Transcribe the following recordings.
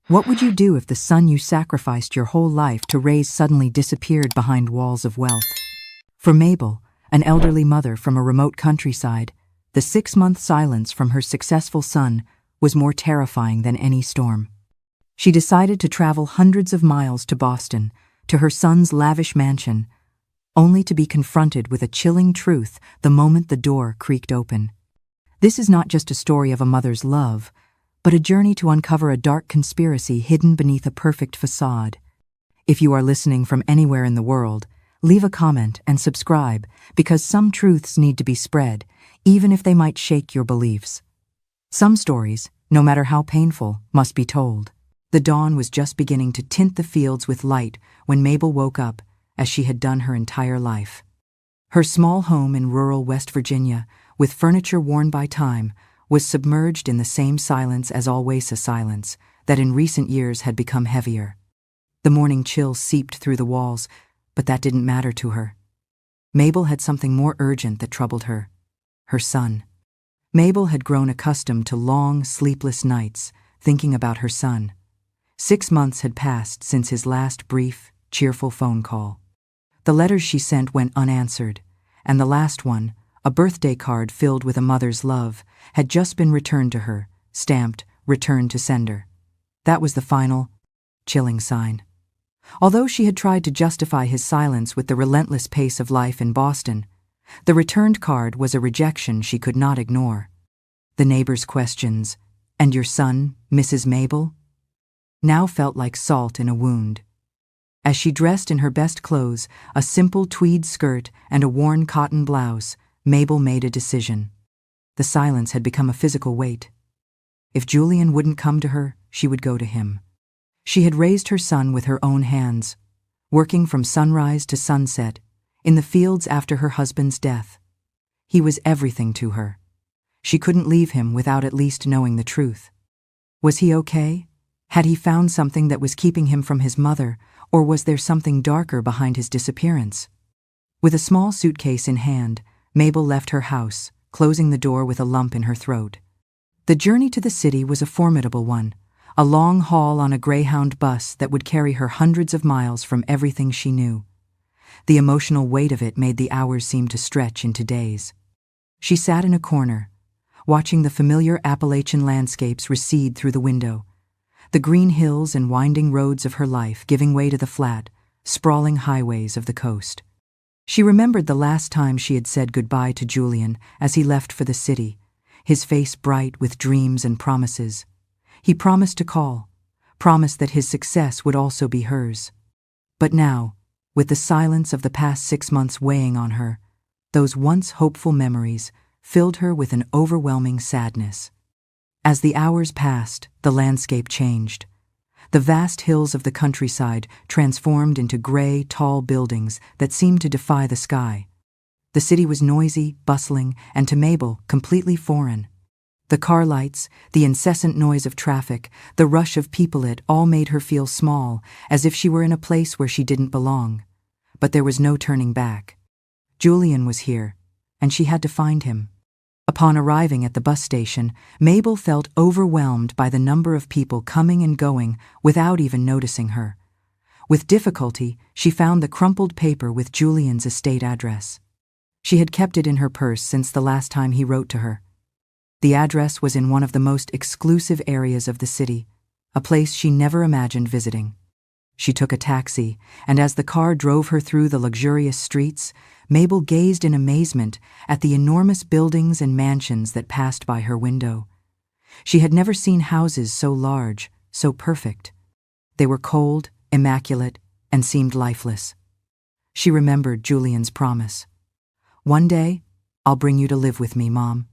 What would you do if the son you sacrificed your whole life to raise suddenly disappeared behind walls of wealth? For Mabel, an elderly mother from a remote countryside, the 6-month silence from her successful son was more terrifying than any storm. She decided to travel hundreds of miles to Boston, to her son's lavish mansion, only to be confronted with a chilling truth the moment the door creaked open. This is not just a story of a mother's love, but a journey to uncover a dark conspiracy hidden beneath a perfect facade. If you are listening from anywhere in the world, leave a comment and subscribe, because some truths need to be spread, even if they might shake your beliefs. Some stories, no matter how painful, must be told. The dawn was just beginning to tint the fields with light when Mabel woke up, as she had done her entire life. Her small home in rural West Virginia, with furniture worn by time, was submerged in the same silence as always, a silence that in recent years had become heavier. The morning chill seeped through the walls, but that didn't matter to her. Mabel had something more urgent that troubled her: her son. Mabel had grown accustomed to long, sleepless nights, thinking about her son. 6 months had passed since his last brief, cheerful phone call. The letters she sent went unanswered, and the last one, a birthday card filled with a mother's love, had just been returned to her, stamped, "Returned to sender." That was the final, chilling sign. Although she had tried to justify his silence with the relentless pace of life in Boston, the returned card was a rejection she could not ignore. The neighbors' questions, "And your son, Mrs. Mabel?" now felt like salt in a wound. As she dressed in her best clothes, a simple tweed skirt and a worn cotton blouse, Mabel made a decision. The silence had become a physical weight. If Julian wouldn't come to her, she would go to him. She had raised her son with her own hands, working from sunrise to sunset, in the fields after her husband's death. He was everything to her. She couldn't leave him without at least knowing the truth. Was he okay? Had he found something that was keeping him from his mother, or was there something darker behind his disappearance? With a small suitcase in hand, Mabel left her house, closing the door with a lump in her throat. The journey to the city was a formidable one, a long haul on a Greyhound bus that would carry her hundreds of miles from everything she knew. The emotional weight of it made the hours seem to stretch into days. She sat in a corner, watching the familiar Appalachian landscapes recede through the window, the green hills and winding roads of her life giving way to the flat, sprawling highways of the coast. She remembered the last time she had said goodbye to Julian as he left for the city, his face bright with dreams and promises. He promised to call, promised that his success would also be hers. But now, with the silence of the past 6 months weighing on her, those once hopeful memories filled her with an overwhelming sadness. As the hours passed, the landscape changed. The vast hills of the countryside transformed into gray, tall buildings that seemed to defy the sky. The city was noisy, bustling, and to Mabel, completely foreign. The car lights, the incessant noise of traffic, the rush of people, it all made her feel small, as if she were in a place where she didn't belong. But there was no turning back. Julian was here, and she had to find him. Upon arriving at the bus station, Mabel felt overwhelmed by the number of people coming and going without even noticing her. With difficulty, she found the crumpled paper with Julian's estate address. She had kept it in her purse since the last time he wrote to her. The address was in one of the most exclusive areas of the city, a place she never imagined visiting. She took a taxi, and as the car drove her through the luxurious streets, Mabel gazed in amazement at the enormous buildings and mansions that passed by her window. She had never seen houses so large, so perfect. They were cold, immaculate, and seemed lifeless. She remembered Julian's promise. "One day, I'll bring you to live with me, Mom.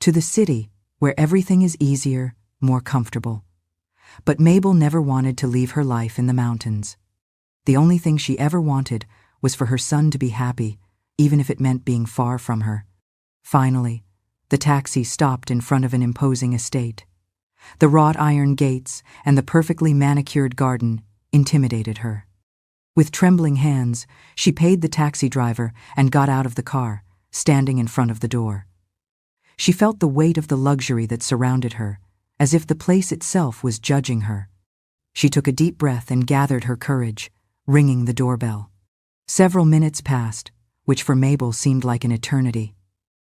To the city, where everything is easier, more comfortable." But Mabel never wanted to leave her life in the mountains. The only thing she ever wanted was for her son to be happy, even if it meant being far from her. Finally, the taxi stopped in front of an imposing estate. The wrought iron gates and the perfectly manicured garden intimidated her. With trembling hands, she paid the taxi driver and got out of the car, standing in front of the door. She felt the weight of the luxury that surrounded her, as if the place itself was judging her. She took a deep breath and gathered her courage, ringing the doorbell. Several minutes passed, which for Mabel seemed like an eternity.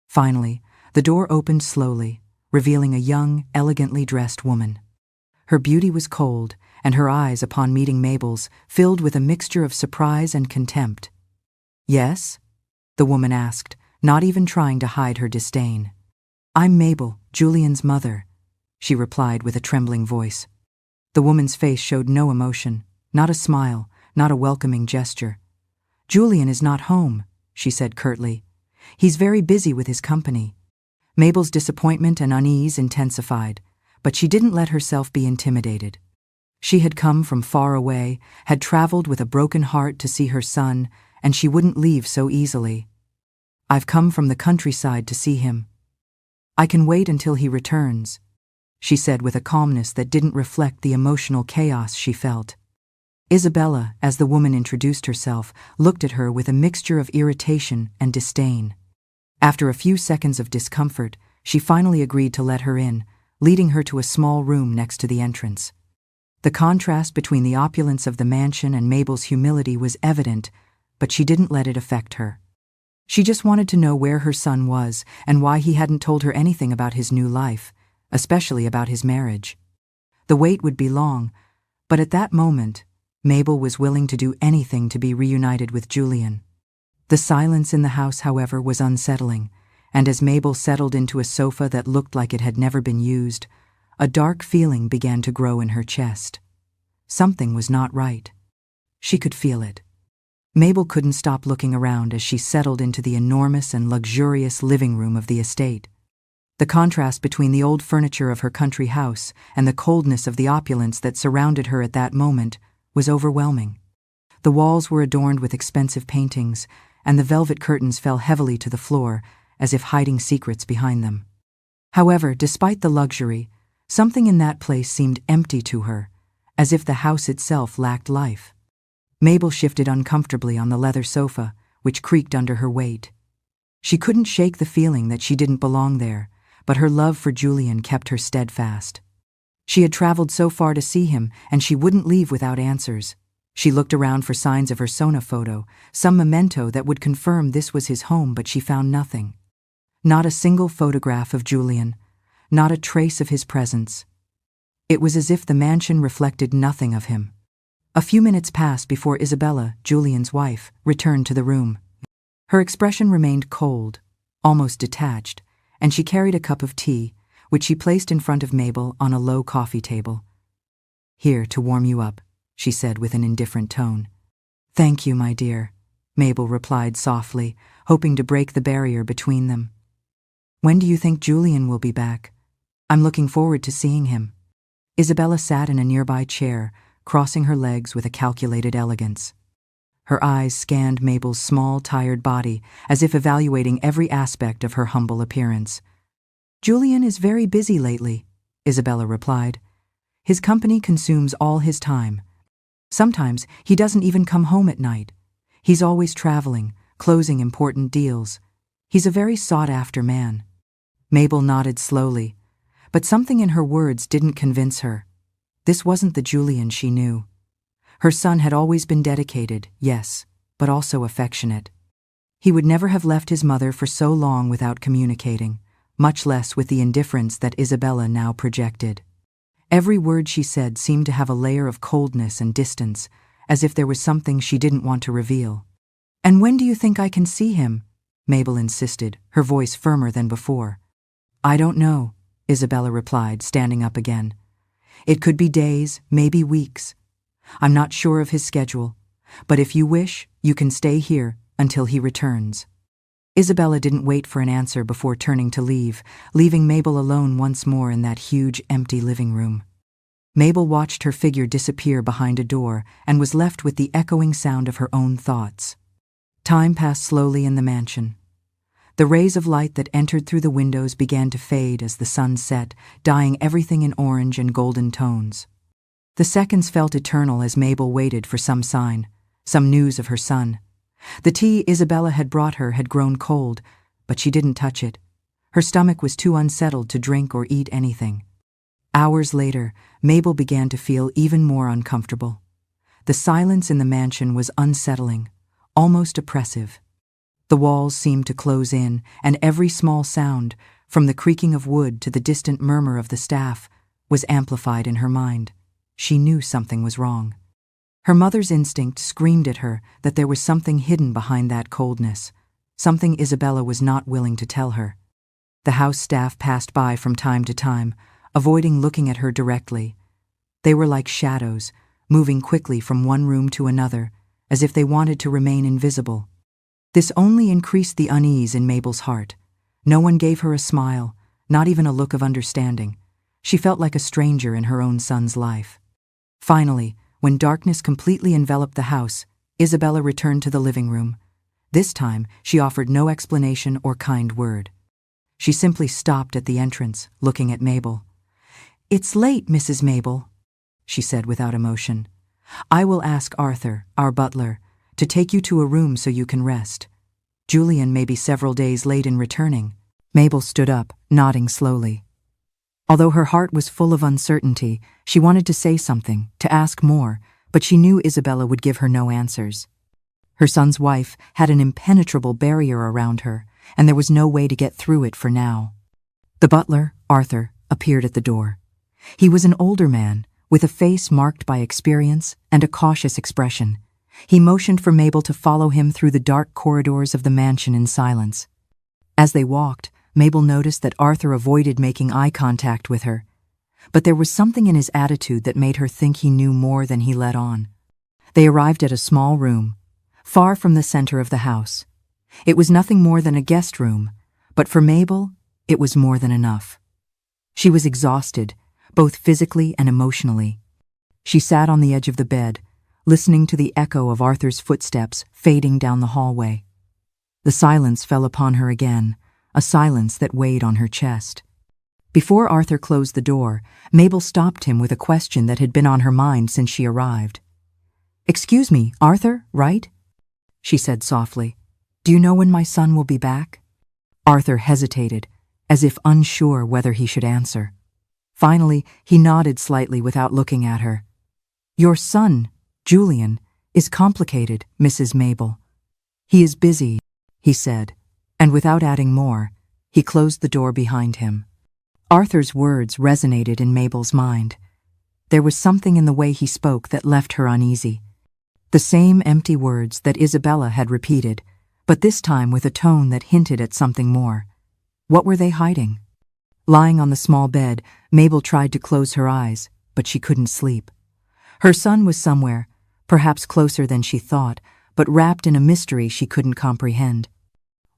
Finally, the door opened slowly, revealing a young, elegantly dressed woman. Her beauty was cold, and her eyes, upon meeting Mabel's, filled with a mixture of surprise and contempt. "Yes?" the woman asked, not even trying to hide her disdain. "I'm Mabel, Julian's mother," she replied with a trembling voice. The woman's face showed no emotion, not a smile, not a welcoming gesture. "Julian is not home," she said curtly. "He's very busy with his company." Mabel's disappointment and unease intensified, but she didn't let herself be intimidated. She had come from far away, had traveled with a broken heart to see her son, and she wouldn't leave so easily. "I've come from the countryside to see him. I can wait until he returns," she said with a calmness that didn't reflect the emotional chaos she felt. Isabella, as the woman introduced herself, looked at her with a mixture of irritation and disdain. After a few seconds of discomfort, she finally agreed to let her in, leading her to a small room next to the entrance. The contrast between the opulence of the mansion and Mabel's humility was evident, but she didn't let it affect her. She just wanted to know where her son was and why he hadn't told her anything about his new life, especially about his marriage. The wait would be long, but at that moment, Mabel was willing to do anything to be reunited with Julian. The silence in the house, however, was unsettling, and as Mabel settled into a sofa that looked like it had never been used, a dark feeling began to grow in her chest. Something was not right. She could feel it. Mabel couldn't stop looking around as she settled into the enormous and luxurious living room of the estate. The contrast between the old furniture of her country house and the coldness of the opulence that surrounded her at that moment was overwhelming. The walls were adorned with expensive paintings, and the velvet curtains fell heavily to the floor, as if hiding secrets behind them. However, despite the luxury, something in that place seemed empty to her, as if the house itself lacked life. Mabel shifted uncomfortably on the leather sofa, which creaked under her weight. She couldn't shake the feeling that she didn't belong there, but her love for Julian kept her steadfast. She had traveled so far to see him, and she wouldn't leave without answers. She looked around for signs of her Sona photo, some memento that would confirm this was his home, but she found nothing. Not a single photograph of Julian, not a trace of his presence. It was as if the mansion reflected nothing of him. A few minutes passed before Isabella, Julian's wife, returned to the room. Her expression remained cold, almost detached, and she carried a cup of tea, which she placed in front of Mabel on a low coffee table. "Here to warm you up," she said with an indifferent tone. "Thank you, my dear," Mabel replied softly, hoping to break the barrier between them. "When do you think Julian will be back? I'm looking forward to seeing him." Isabella sat in a nearby chair, crossing her legs with a calculated elegance. Her eyes scanned Mabel's small, tired body, as if evaluating every aspect of her humble appearance. "Julian is very busy lately," Isabella replied. "His company consumes all his time. Sometimes he doesn't even come home at night. He's always traveling, closing important deals. He's a very sought-after man." Mabel nodded slowly, but something in her words didn't convince her. This wasn't the Julian she knew. Her son had always been dedicated, yes, but also affectionate. He would never have left his mother for so long without communicating, much less with the indifference that Isabella now projected. Every word she said seemed to have a layer of coldness and distance, as if there was something she didn't want to reveal. "And when do you think I can see him?" Mabel insisted, her voice firmer than before. "I don't know," Isabella replied, standing up again. "It could be days, maybe weeks. I'm not sure of his schedule, but if you wish, you can stay here until he returns." Isabella didn't wait for an answer before turning to leave, leaving Mabel alone once more in that huge, empty living room. Mabel watched her figure disappear behind a door and was left with the echoing sound of her own thoughts. Time passed slowly in the mansion. The rays of light that entered through the windows began to fade as the sun set, dyeing everything in orange and golden tones. The seconds felt eternal as Mabel waited for some sign, some news of her son. The tea Isabella had brought her had grown cold, but she didn't touch it. Her stomach was too unsettled to drink or eat anything. Hours later, Mabel began to feel even more uncomfortable. The silence in the mansion was unsettling, almost oppressive. The walls seemed to close in, and every small sound, from the creaking of wood to the distant murmur of the staff, was amplified in her mind. She knew something was wrong. Her mother's instinct screamed at her that there was something hidden behind that coldness, something Isabella was not willing to tell her. The house staff passed by from time to time, avoiding looking at her directly. They were like shadows, moving quickly from one room to another, as if they wanted to remain invisible. This only increased the unease in Mabel's heart. No one gave her a smile, not even a look of understanding. She felt like a stranger in her own son's life. Finally, when darkness completely enveloped the house, Isabella returned to the living room. This time, she offered no explanation or kind word. She simply stopped at the entrance, looking at Mabel. "It's late, Mrs. Mabel," she said without emotion. "I will ask Arthur, our butler, to take you to a room so you can rest. Julian may be several days late in returning." Mabel stood up, nodding slowly. Although her heart was full of uncertainty, she wanted to say something, to ask more, but she knew Isabella would give her no answers. Her son's wife had an impenetrable barrier around her, and there was no way to get through it for now. The butler, Arthur, appeared at the door. He was an older man, with a face marked by experience and a cautious expression. He motioned for Mabel to follow him through the dark corridors of the mansion in silence. As they walked, Mabel noticed that Arthur avoided making eye contact with her, but there was something in his attitude that made her think he knew more than he let on. They arrived at a small room, far from the center of the house. It was nothing more than a guest room, but for Mabel, it was more than enough. She was exhausted, both physically and emotionally. She sat on the edge of the bed, listening to the echo of Arthur's footsteps fading down the hallway. The silence fell upon her again, a silence that weighed on her chest. Before Arthur closed the door, Mabel stopped him with a question that had been on her mind since she arrived. "Excuse me, Arthur, right?" she said softly. "Do you know when my son will be back?" Arthur hesitated, as if unsure whether he should answer. Finally, he nodded slightly without looking at her. "Your son, Julian, is complicated, Mrs. Mabel. He is busy," he said, and without adding more, he closed the door behind him. Arthur's words resonated in Mabel's mind. There was something in the way he spoke that left her uneasy. The same empty words that Isabella had repeated, but this time with a tone that hinted at something more. What were they hiding? Lying on the small bed, Mabel tried to close her eyes, but she couldn't sleep. Her son was somewhere, perhaps closer than she thought, but wrapped in a mystery she couldn't comprehend.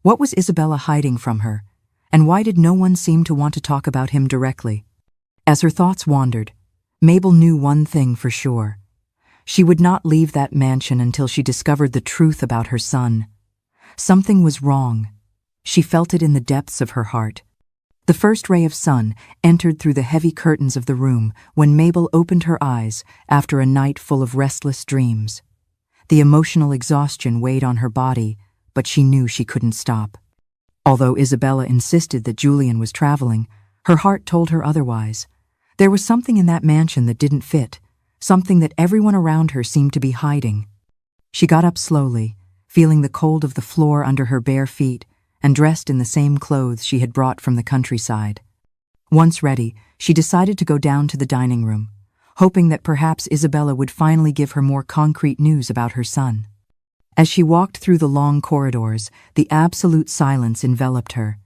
What was Isabella hiding from her, and why did no one seem to want to talk about him directly? As her thoughts wandered, Mabel knew one thing for sure. She would not leave that mansion until she discovered the truth about her son. Something was wrong. She felt it in the depths of her heart. The first ray of sun entered through the heavy curtains of the room when Mabel opened her eyes after a night full of restless dreams. The emotional exhaustion weighed on her body, but she knew she couldn't stop. Although Isabella insisted that Julian was traveling, her heart told her otherwise. There was something in that mansion that didn't fit, something that everyone around her seemed to be hiding. She got up slowly, feeling the cold of the floor under her bare feet, and dressed in the same clothes she had brought from the countryside. Once ready, she decided to go down to the dining room, hoping that perhaps Isabella would finally give her more concrete news about her son. As she walked through the long corridors, the absolute silence enveloped her.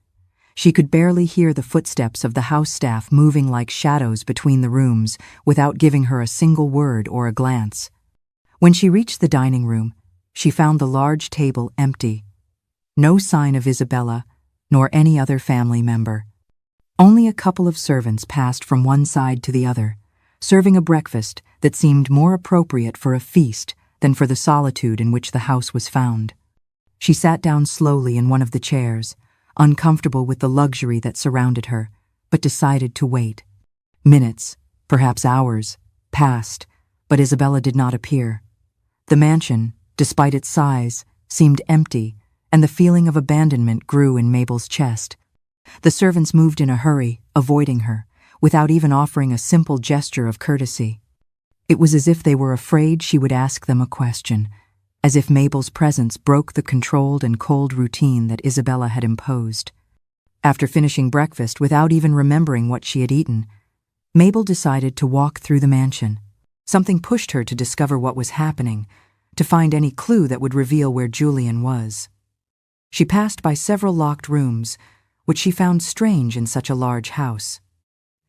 She could barely hear the footsteps of the house staff moving like shadows between the rooms without giving her a single word or a glance. When she reached the dining room, she found the large table empty. No sign of Isabella, nor any other family member. Only a couple of servants passed from one side to the other, serving a breakfast that seemed more appropriate for a feast than for the solitude in which the house was found. She sat down slowly in one of the chairs, uncomfortable with the luxury that surrounded her, but decided to wait. Minutes, perhaps hours, passed, but Isabella did not appear. The mansion, despite its size, seemed empty, and the feeling of abandonment grew in Mabel's chest. The servants moved in a hurry, avoiding her, without even offering a simple gesture of courtesy. It was as if they were afraid she would ask them a question, as if Mabel's presence broke the controlled and cold routine that Isabella had imposed. After finishing breakfast without even remembering what she had eaten, Mabel decided to walk through the mansion. Something pushed her to discover what was happening, to find any clue that would reveal where Julian was. She passed by several locked rooms, which she found strange in such a large house.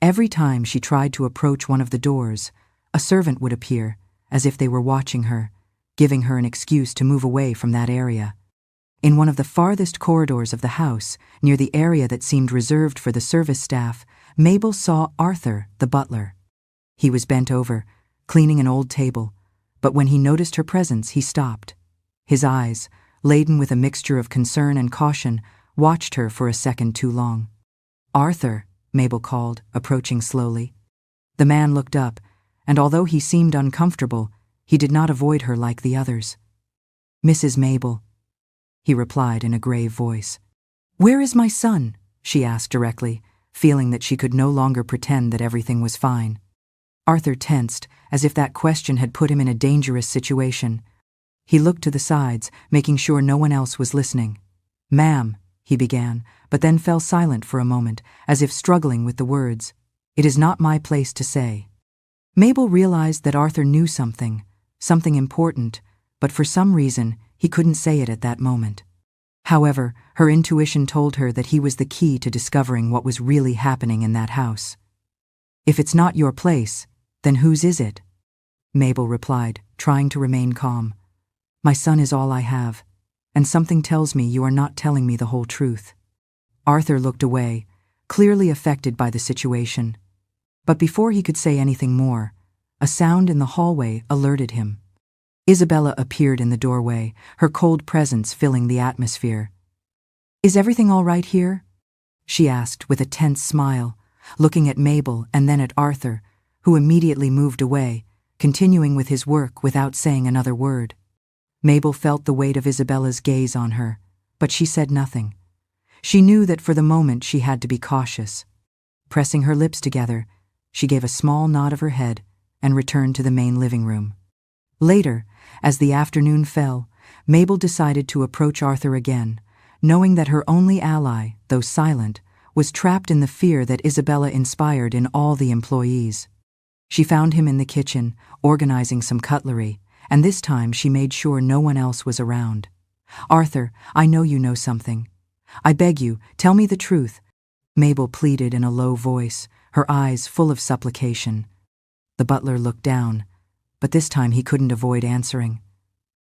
Every time she tried to approach one of the doors, a servant would appear, as if they were watching her, giving her an excuse to move away from that area. In one of the farthest corridors of the house, near the area that seemed reserved for the service staff, Mabel saw Arthur, the butler. He was bent over, cleaning an old table, but when he noticed her presence, he stopped. His eyes, laden with a mixture of concern and caution, watched her for a second too long. "Arthur," Mabel called, approaching slowly. The man looked up, and although he seemed uncomfortable, he did not avoid her like the others. "Mrs. Mabel," he replied in a grave voice. "Where is my son?" she asked directly, feeling that she could no longer pretend that everything was fine. Arthur tensed, as if that question had put him in a dangerous situation. He looked to the sides, making sure no one else was listening. "Ma'am," he began, but then fell silent for a moment, as if struggling with the words. "It is not my place to say." Mabel realized that Arthur knew something important, but for some reason he couldn't say it at that moment. However, her intuition told her that he was the key to discovering what was really happening in that house. "If it's not your place, then whose is it?" Mabel replied, trying to remain calm. "My son is all I have, and something tells me you are not telling me the whole truth." Arthur looked away, clearly affected by the situation. But before he could say anything more, a sound in the hallway alerted him. Isabella appeared in the doorway, her cold presence filling the atmosphere. "Is everything all right here?" she asked with a tense smile, looking at Mabel and then at Arthur, who immediately moved away, continuing with his work without saying another word. Mabel felt the weight of Isabella's gaze on her, but she said nothing. She knew that for the moment she had to be cautious. Pressing her lips together, she gave a small nod of her head and returned to the main living room. Later, as the afternoon fell, Mabel decided to approach Arthur again, knowing that her only ally, though silent, was trapped in the fear that Isabella inspired in all the employees. She found him in the kitchen, organizing some cutlery, and this time she made sure no one else was around. "Arthur, I know you know something. I beg you, tell me the truth," Mabel pleaded in a low voice, her eyes full of supplication. The butler looked down, but this time he couldn't avoid answering.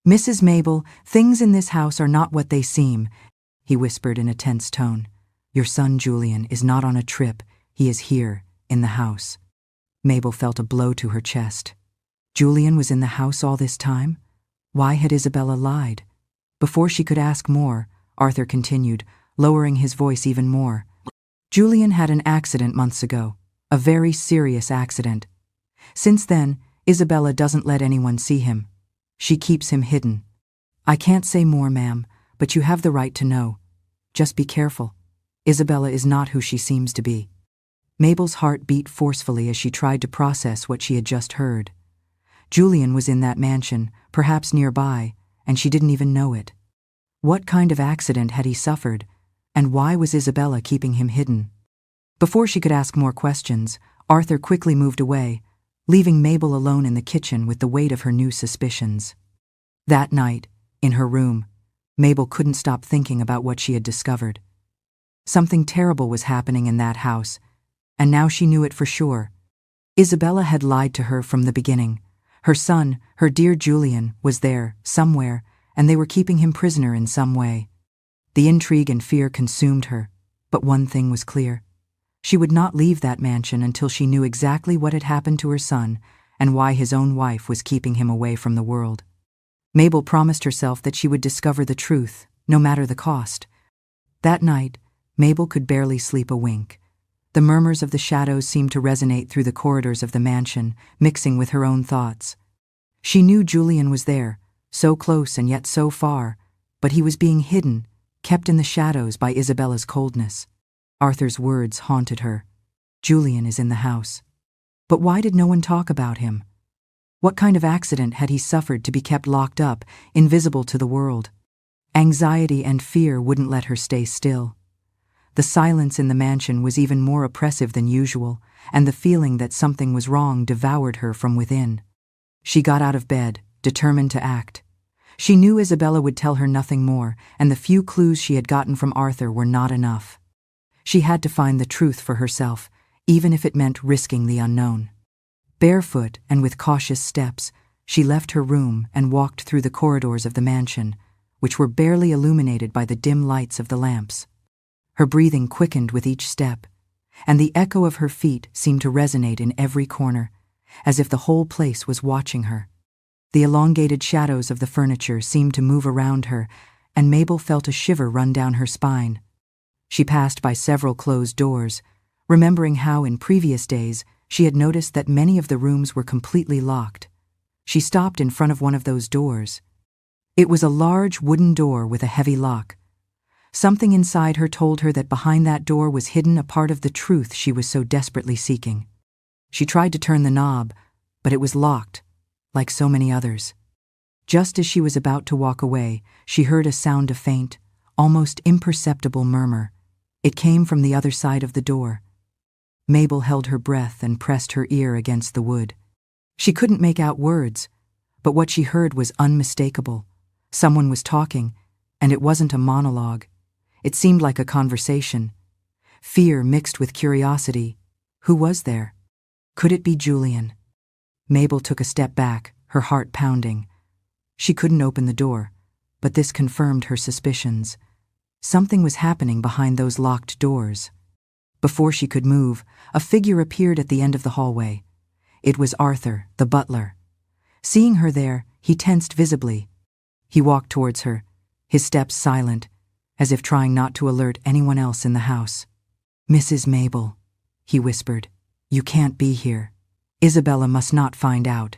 "Mrs. Mabel, things in this house are not what they seem," he whispered in a tense tone. "Your son Julian is not on a trip, he is here, in the house." Mabel felt a blow to her chest. Julian was in the house all this time? Why had Isabella lied? Before she could ask more, Arthur continued, lowering his voice even more. "Julian had an accident months ago, a very serious accident. Since then, Isabella doesn't let anyone see him. She keeps him hidden. I can't say more, ma'am, but you have the right to know. Just be careful. Isabella is not who she seems to be." Mabel's heart beat forcefully as she tried to process what she had just heard. Julian was in that mansion, perhaps nearby, and she didn't even know it. What kind of accident had he suffered, and why was Isabella keeping him hidden? Before she could ask more questions, Arthur quickly moved away, leaving Mabel alone in the kitchen with the weight of her new suspicions. That night, in her room, Mabel couldn't stop thinking about what she had discovered. Something terrible was happening in that house, and now she knew it for sure. Isabella had lied to her from the beginning. Her son, her dear Julian, was there, somewhere, and they were keeping him prisoner in some way. The intrigue and fear consumed her, but one thing was clear. She would not leave that mansion until she knew exactly what had happened to her son and why his own wife was keeping him away from the world. Mabel promised herself that she would discover the truth, no matter the cost. That night, Mabel could barely sleep a wink. The murmurs of the shadows seemed to resonate through the corridors of the mansion, mixing with her own thoughts. She knew Julian was there, so close and yet so far, but he was being hidden, kept in the shadows by Isabella's coldness. Arthur's words haunted her. Julian is in the house. But why did no one talk about him? What kind of accident had he suffered to be kept locked up, invisible to the world? Anxiety and fear wouldn't let her stay still. The silence in the mansion was even more oppressive than usual, and the feeling that something was wrong devoured her from within. She got out of bed, determined to act. She knew Isabella would tell her nothing more, and the few clues she had gotten from Arthur were not enough. She had to find the truth for herself, even if it meant risking the unknown. Barefoot and with cautious steps, she left her room and walked through the corridors of the mansion, which were barely illuminated by the dim lights of the lamps. Her breathing quickened with each step, and the echo of her feet seemed to resonate in every corner, as if the whole place was watching her. The elongated shadows of the furniture seemed to move around her, and Mabel felt a shiver run down her spine. She passed by several closed doors, remembering how in previous days she had noticed that many of the rooms were completely locked. She stopped in front of one of those doors. It was a large wooden door with a heavy lock. Something inside her told her that behind that door was hidden a part of the truth she was so desperately seeking. She tried to turn the knob, but it was locked, like so many others. Just as she was about to walk away, she heard a sound of faint, almost imperceptible murmur. It came from the other side of the door. Mabel held her breath and pressed her ear against the wood. She couldn't make out words, but what she heard was unmistakable. Someone was talking, and it wasn't a monologue. It seemed like a conversation. Fear mixed with curiosity. Who was there? Could it be Julian? Mabel took a step back, her heart pounding. She couldn't open the door, but this confirmed her suspicions. Something was happening behind those locked doors. Before she could move, a figure appeared at the end of the hallway. It was Arthur, the butler. Seeing her there, he tensed visibly. He walked towards her, his steps silent, as if trying not to alert anyone else in the house. "Mrs. Mabel," he whispered, "you can't be here. Isabella must not find out."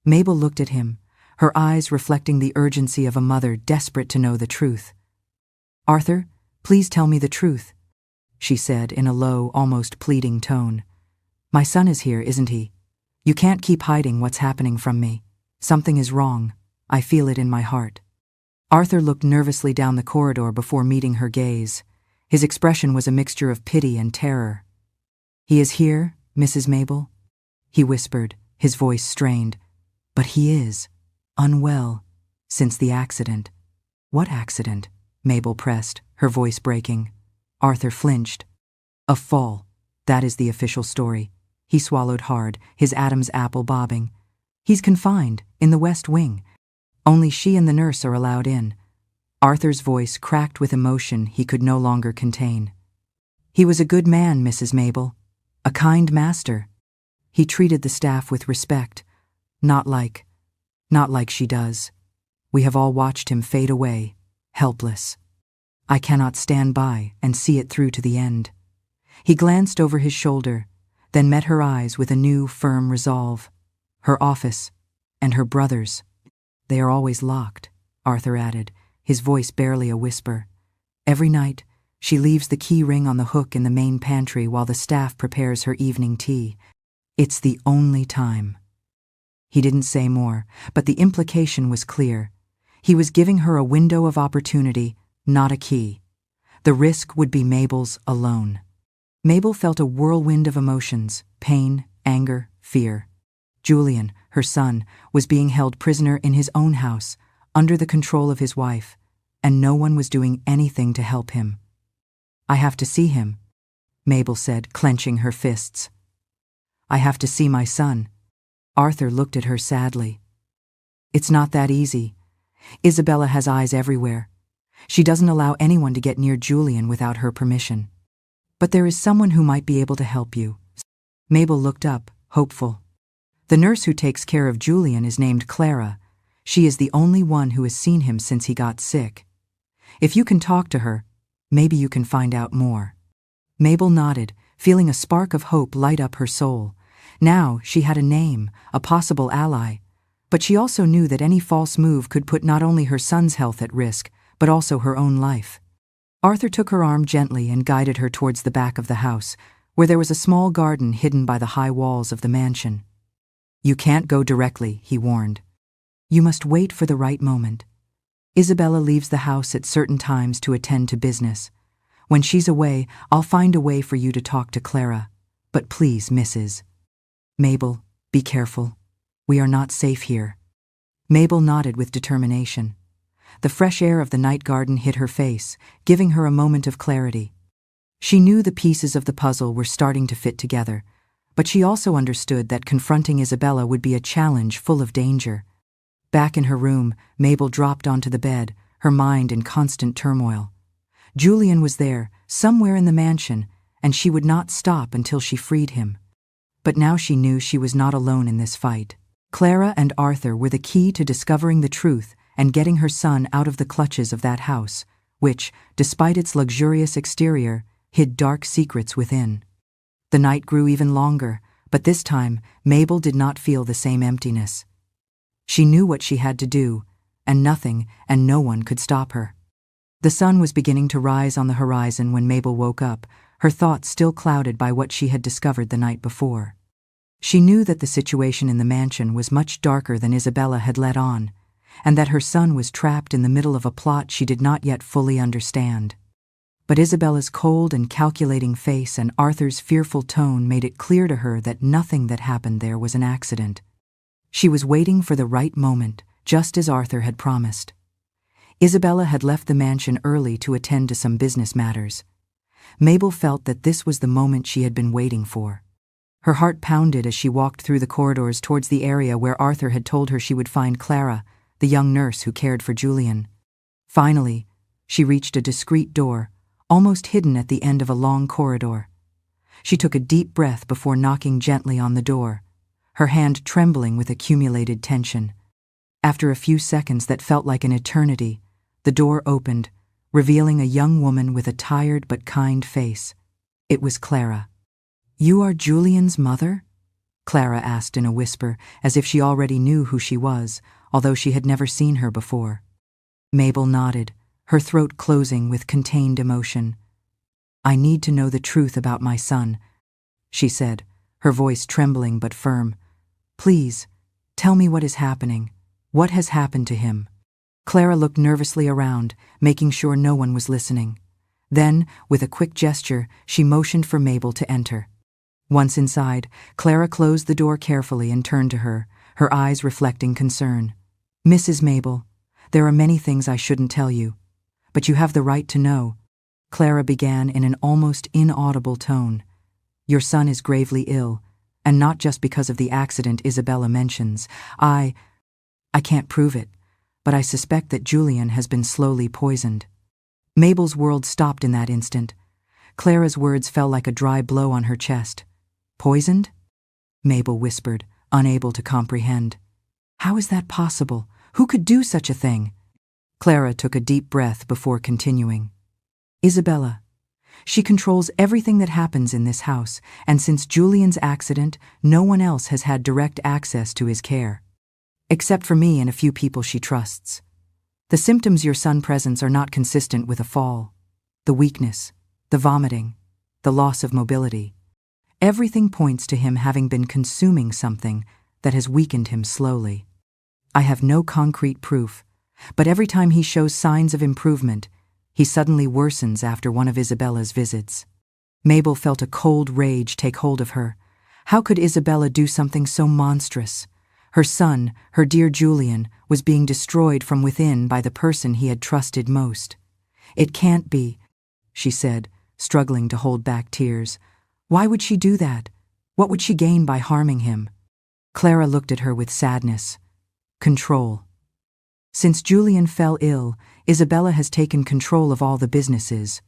Mabel looked at him, her eyes reflecting the urgency of a mother desperate to know the truth. "Arthur, please tell me the truth," she said in a low, almost pleading tone. "My son is here, isn't he? You can't keep hiding what's happening from me. Something is wrong. I feel it in my heart." Arthur looked nervously down the corridor before meeting her gaze. His expression was a mixture of pity and terror. "He is here, Mrs. Mabel?" he whispered, his voice strained. "But he is unwell since the accident." "What accident?" Mabel pressed, her voice breaking. Arthur flinched. "A fall. That is the official story." He swallowed hard, his Adam's apple bobbing. "He's confined, in the West Wing. Only she and the nurse are allowed in." Arthur's voice cracked with emotion he could no longer contain. "He was a good man, Mrs. Mabel. A kind master. He treated the staff with respect. Not like she does. We have all watched him fade away, helpless. I cannot stand by and see it through to the end." He glanced over his shoulder, then met her eyes with a new, firm resolve. "Her office, and her brother's. They are always locked," Arthur added, his voice barely a whisper. "Every night, she leaves the key ring on the hook in the main pantry while the staff prepares her evening tea. It's the only time." He didn't say more, but the implication was clear. He was giving her a window of opportunity, not a key. The risk would be Mabel's alone. Mabel felt a whirlwind of emotions: pain, anger, fear. Julian, her son, was being held prisoner in his own house, under the control of his wife, and no one was doing anything to help him. "I have to see him," Mabel said, clenching her fists. "I have to see my son." Arthur looked at her sadly. "It's not that easy. Isabella has eyes everywhere. She doesn't allow anyone to get near Julian without her permission. But there is someone who might be able to help you." Mabel looked up, hopeful. "The nurse who takes care of Julian is named Clara. She is the only one who has seen him since he got sick. If you can talk to her, maybe you can find out more." Mabel nodded, feeling a spark of hope light up her soul. Now she had a name, a possible ally. But she also knew that any false move could put not only her son's health at risk, but also her own life. Arthur took her arm gently and guided her towards the back of the house, where there was a small garden hidden by the high walls of the mansion. "You can't go directly," he warned. "You must wait for the right moment. Isabella leaves the house at certain times to attend to business. When she's away, I'll find a way for you to talk to Clara. But please, Mrs. Mabel, be careful. We are not safe here." Mabel nodded with determination. The fresh air of the night garden hit her face, giving her a moment of clarity. She knew the pieces of the puzzle were starting to fit together, but she also understood that confronting Isabella would be a challenge full of danger. Back in her room, Mabel dropped onto the bed, her mind in constant turmoil. Julian was there, somewhere in the mansion, and she would not stop until she freed him. But now she knew she was not alone in this fight. Clara and Arthur were the key to discovering the truth and getting her son out of the clutches of that house, which, despite its luxurious exterior, hid dark secrets within. The night grew even longer, but this time Mabel did not feel the same emptiness. She knew what she had to do, and nothing and no one could stop her. The sun was beginning to rise on the horizon when Mabel woke up, her thoughts still clouded by what she had discovered the night before. She knew that the situation in the mansion was much darker than Isabella had let on, and that her son was trapped in the middle of a plot she did not yet fully understand. But Isabella's cold and calculating face and Arthur's fearful tone made it clear to her that nothing that happened there was an accident. She was waiting for the right moment, just as Arthur had promised. Isabella had left the mansion early to attend to some business matters. Mabel felt that this was the moment she had been waiting for. Her heart pounded as she walked through the corridors towards the area where Arthur had told her she would find Clara, the young nurse who cared for Julian. Finally, she reached a discreet door, almost hidden at the end of a long corridor. She took a deep breath before knocking gently on the door, her hand trembling with accumulated tension. After a few seconds that felt like an eternity, the door opened, revealing a young woman with a tired but kind face. It was Clara. "You are Julian's mother?" Clara asked in a whisper, as if she already knew who she was, although she had never seen her before. Mabel nodded, her throat closing with contained emotion. "I need to know the truth about my son," she said, her voice trembling but firm. "Please, tell me what is happening. What has happened to him?" Clara looked nervously around, making sure no one was listening. Then, with a quick gesture, she motioned for Mabel to enter. Once inside, Clara closed the door carefully and turned to her, her eyes reflecting concern. "Mrs. Mabel, there are many things I shouldn't tell you, but you have the right to know," Clara began in an almost inaudible tone. "Your son is gravely ill, and not just because of the accident Isabella mentions. I can't prove it, but I suspect that Julian has been slowly poisoned." Mabel's world stopped in that instant. Clara's words fell like a dry blow on her chest. "Poisoned?" Mabel whispered, unable to comprehend. "How is that possible? Who could do such a thing?" Clara took a deep breath before continuing. "Isabella. She controls everything that happens in this house, and since Julian's accident, no one else has had direct access to his care. Except for me and a few people she trusts. The symptoms your son presents are not consistent with a fall. The weakness, the vomiting, the loss of mobility. Everything points to him having been consuming something that has weakened him slowly. I have no concrete proof, but every time he shows signs of improvement, he suddenly worsens after one of Isabella's visits." Mabel felt a cold rage take hold of her. How could Isabella do something so monstrous? Her son, her dear Julian, was being destroyed from within by the person he had trusted most. "It can't be," she said, struggling to hold back tears. "Why would she do that? What would she gain by harming him?" Clara looked at her with sadness. "Control. Since Julian fell ill, Isabella has taken control of all the businesses.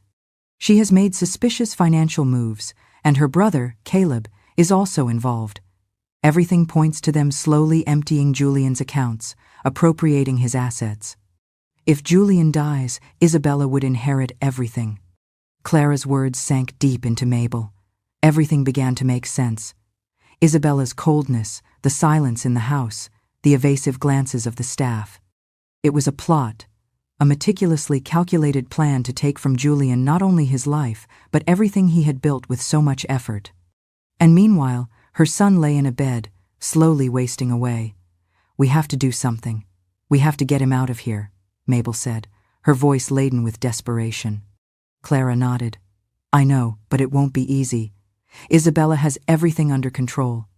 She has made suspicious financial moves, and her brother, Caleb, is also involved. Everything points to them slowly emptying Julian's accounts, appropriating his assets. If Julian dies, Isabella would inherit everything." Clara's words sank deep into Mabel. Everything began to make sense. Isabella's coldness, the silence in the house, the evasive glances of the staff. It was a plot, a meticulously calculated plan to take from Julian not only his life, but everything he had built with so much effort. And meanwhile, her son lay in a bed, slowly wasting away. "We have to do something. We have to get him out of here," Mabel said, her voice laden with desperation. Clara nodded. "I know, but it won't be easy. Isabella has everything under control.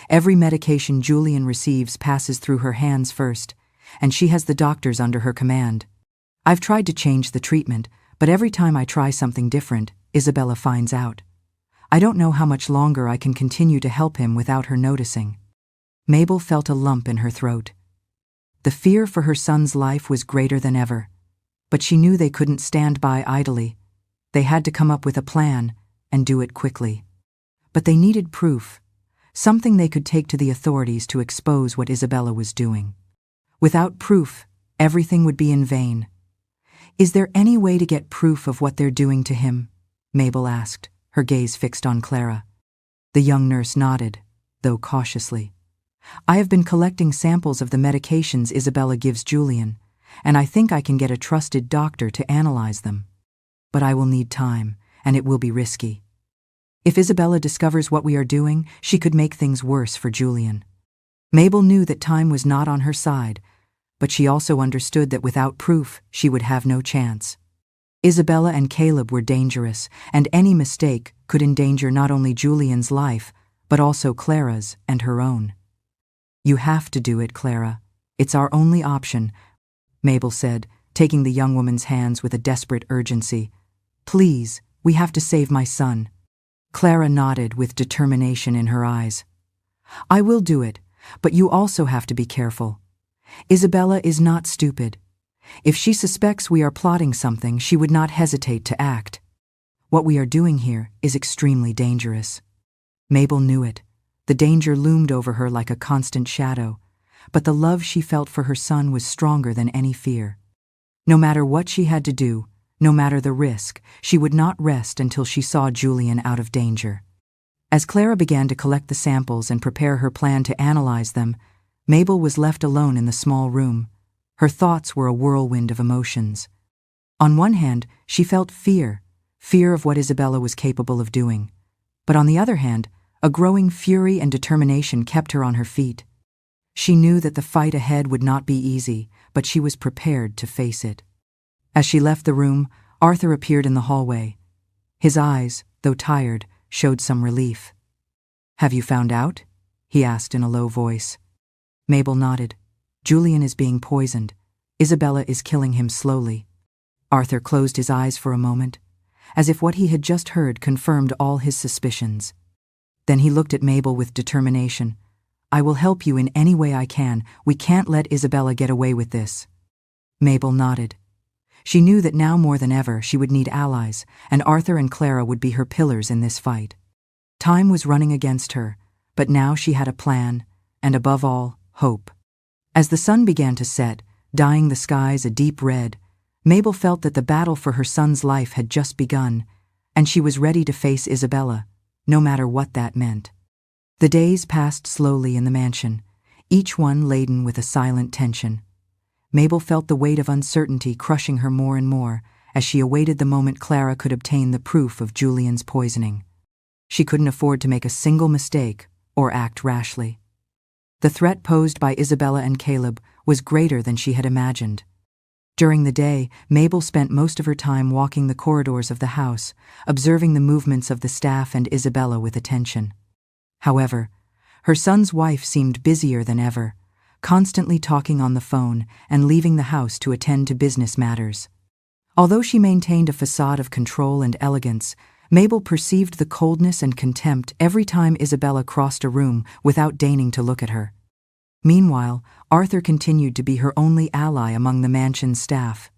Every medication Julian receives passes through her hands first, and she has the doctors under her command. I've tried to change the treatment, but every time I try something different, Isabella finds out. I don't know how much longer I can continue to help him without her noticing." Mabel felt a lump in her throat. The fear for her son's life was greater than ever, but she knew they couldn't stand by idly. They had to come up with a plan and do it quickly. But they needed proof, something they could take to the authorities to expose what Isabella was doing. Without proof, everything would be in vain. "Is there any way to get proof of what they're doing to him?" Mabel asked, her gaze fixed on Clara. The young nurse nodded, though cautiously. "I have been collecting samples of the medications Isabella gives Julian, and I think I can get a trusted doctor to analyze them. But I will need time, and it will be risky. If Isabella discovers what we are doing, she could make things worse for Julian." Mabel knew that time was not on her side, but she also understood that without proof, she would have no chance. Isabella and Caleb were dangerous, and any mistake could endanger not only Julian's life, but also Clara's and her own. "You have to do it, Clara. It's our only option," Mabel said, taking the young woman's hands with a desperate urgency. "Please, we have to save my son." Clara nodded with determination in her eyes. "I will do it, but you also have to be careful. Isabella is not stupid. If she suspects we are plotting something, she would not hesitate to act. What we are doing here is extremely dangerous." Mabel knew it. The danger loomed over her like a constant shadow, but the love she felt for her son was stronger than any fear. No matter what she had to do, no matter the risk, she would not rest until she saw Julian out of danger. As Clara began to collect the samples and prepare her plan to analyze them, Mabel was left alone in the small room. Her thoughts were a whirlwind of emotions. On one hand, she felt fear of what Isabella was capable of doing. But on the other hand, a growing fury and determination kept her on her feet. She knew that the fight ahead would not be easy, but she was prepared to face it. As she left the room, Arthur appeared in the hallway. His eyes, though tired, showed some relief. "Have you found out?" he asked in a low voice. Mabel nodded. "Julian is being poisoned. Isabella is killing him slowly." Arthur closed his eyes for a moment, as if what he had just heard confirmed all his suspicions. Then he looked at Mabel with determination. "I will help you in any way I can. We can't let Isabella get away with this." Mabel nodded. She knew that now more than ever she would need allies, and Arthur and Clara would be her pillars in this fight. Time was running against her, but now she had a plan, and above all, hope. As the sun began to set, dyeing the skies a deep red, Mabel felt that the battle for her son's life had just begun, and she was ready to face Isabella, no matter what that meant. The days passed slowly in the mansion, each one laden with a silent tension. Mabel felt the weight of uncertainty crushing her more and more as she awaited the moment Clara could obtain the proof of Julian's poisoning. She couldn't afford to make a single mistake or act rashly. The threat posed by Isabella and Caleb was greater than she had imagined. During the day, Mabel spent most of her time walking the corridors of the house, observing the movements of the staff and Isabella with attention. However, her son's wife seemed busier than ever, constantly talking on the phone and leaving the house to attend to business matters. Although she maintained a facade of control and elegance, Mabel perceived the coldness and contempt every time Isabella crossed a room without deigning to look at her. Meanwhile, Arthur continued to be her only ally among the mansion's staff.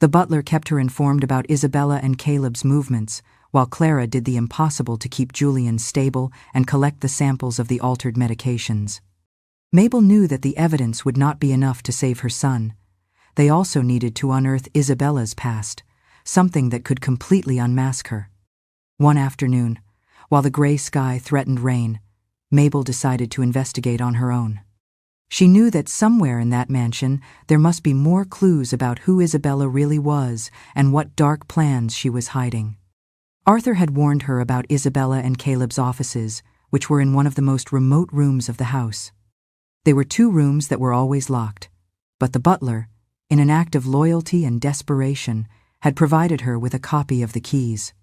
The butler kept her informed about Isabella and Caleb's movements, while Clara did the impossible to keep Julian stable and collect the samples of the altered medications. Mabel knew that the evidence would not be enough to save her son. They also needed to unearth Isabella's past, something that could completely unmask her. One afternoon, while the gray sky threatened rain, Mabel decided to investigate on her own. She knew that somewhere in that mansion there must be more clues about who Isabella really was and what dark plans she was hiding. Arthur had warned her about Isabella and Caleb's offices, which were in one of the most remote rooms of the house. They were 2 rooms that were always locked, but the butler, in an act of loyalty and desperation, had provided her with a copy of the keys.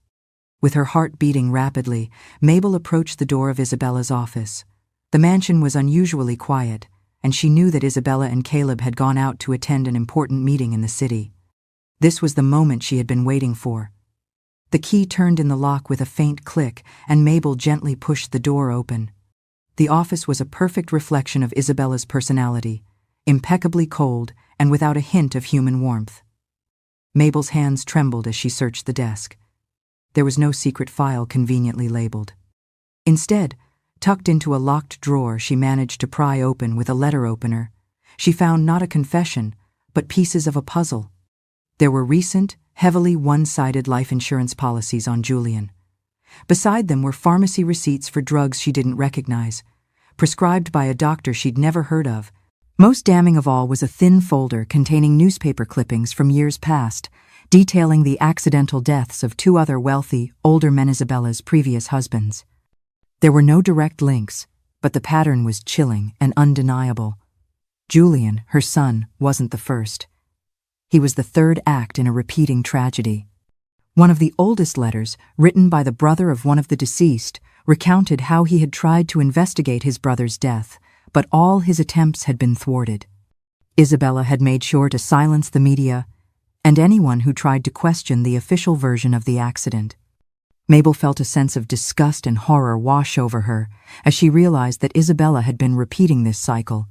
With her heart beating rapidly, Mabel approached the door of Isabella's office. The mansion was unusually quiet, and she knew that Isabella and Caleb had gone out to attend an important meeting in the city. This was the moment she had been waiting for. The key turned in the lock with a faint click, and Mabel gently pushed the door open. The office was a perfect reflection of Isabella's personality, impeccably cold and without a hint of human warmth. Mabel's hands trembled as she searched the desk. There was no secret file conveniently labeled. Instead, tucked into a locked drawer she managed to pry open with a letter opener, she found not a confession, but pieces of a puzzle. There were recent, heavily one-sided life insurance policies on Julian. Beside them were pharmacy receipts for drugs she didn't recognize, prescribed by a doctor she'd never heard of. Most damning of all was a thin folder containing newspaper clippings from years past, detailing the accidental deaths of 2 other wealthy, older men Isabella's previous husbands. There were no direct links, but the pattern was chilling and undeniable. Julian, her son, wasn't the first. He was the 3rd act in a repeating tragedy. One of the oldest letters, written by the brother of one of the deceased, recounted how he had tried to investigate his brother's death, but all his attempts had been thwarted. Isabella had made sure to silence the media and anyone who tried to question the official version of the accident. Mabel felt a sense of disgust and horror wash over her as she realized that Isabella had been repeating this cycle,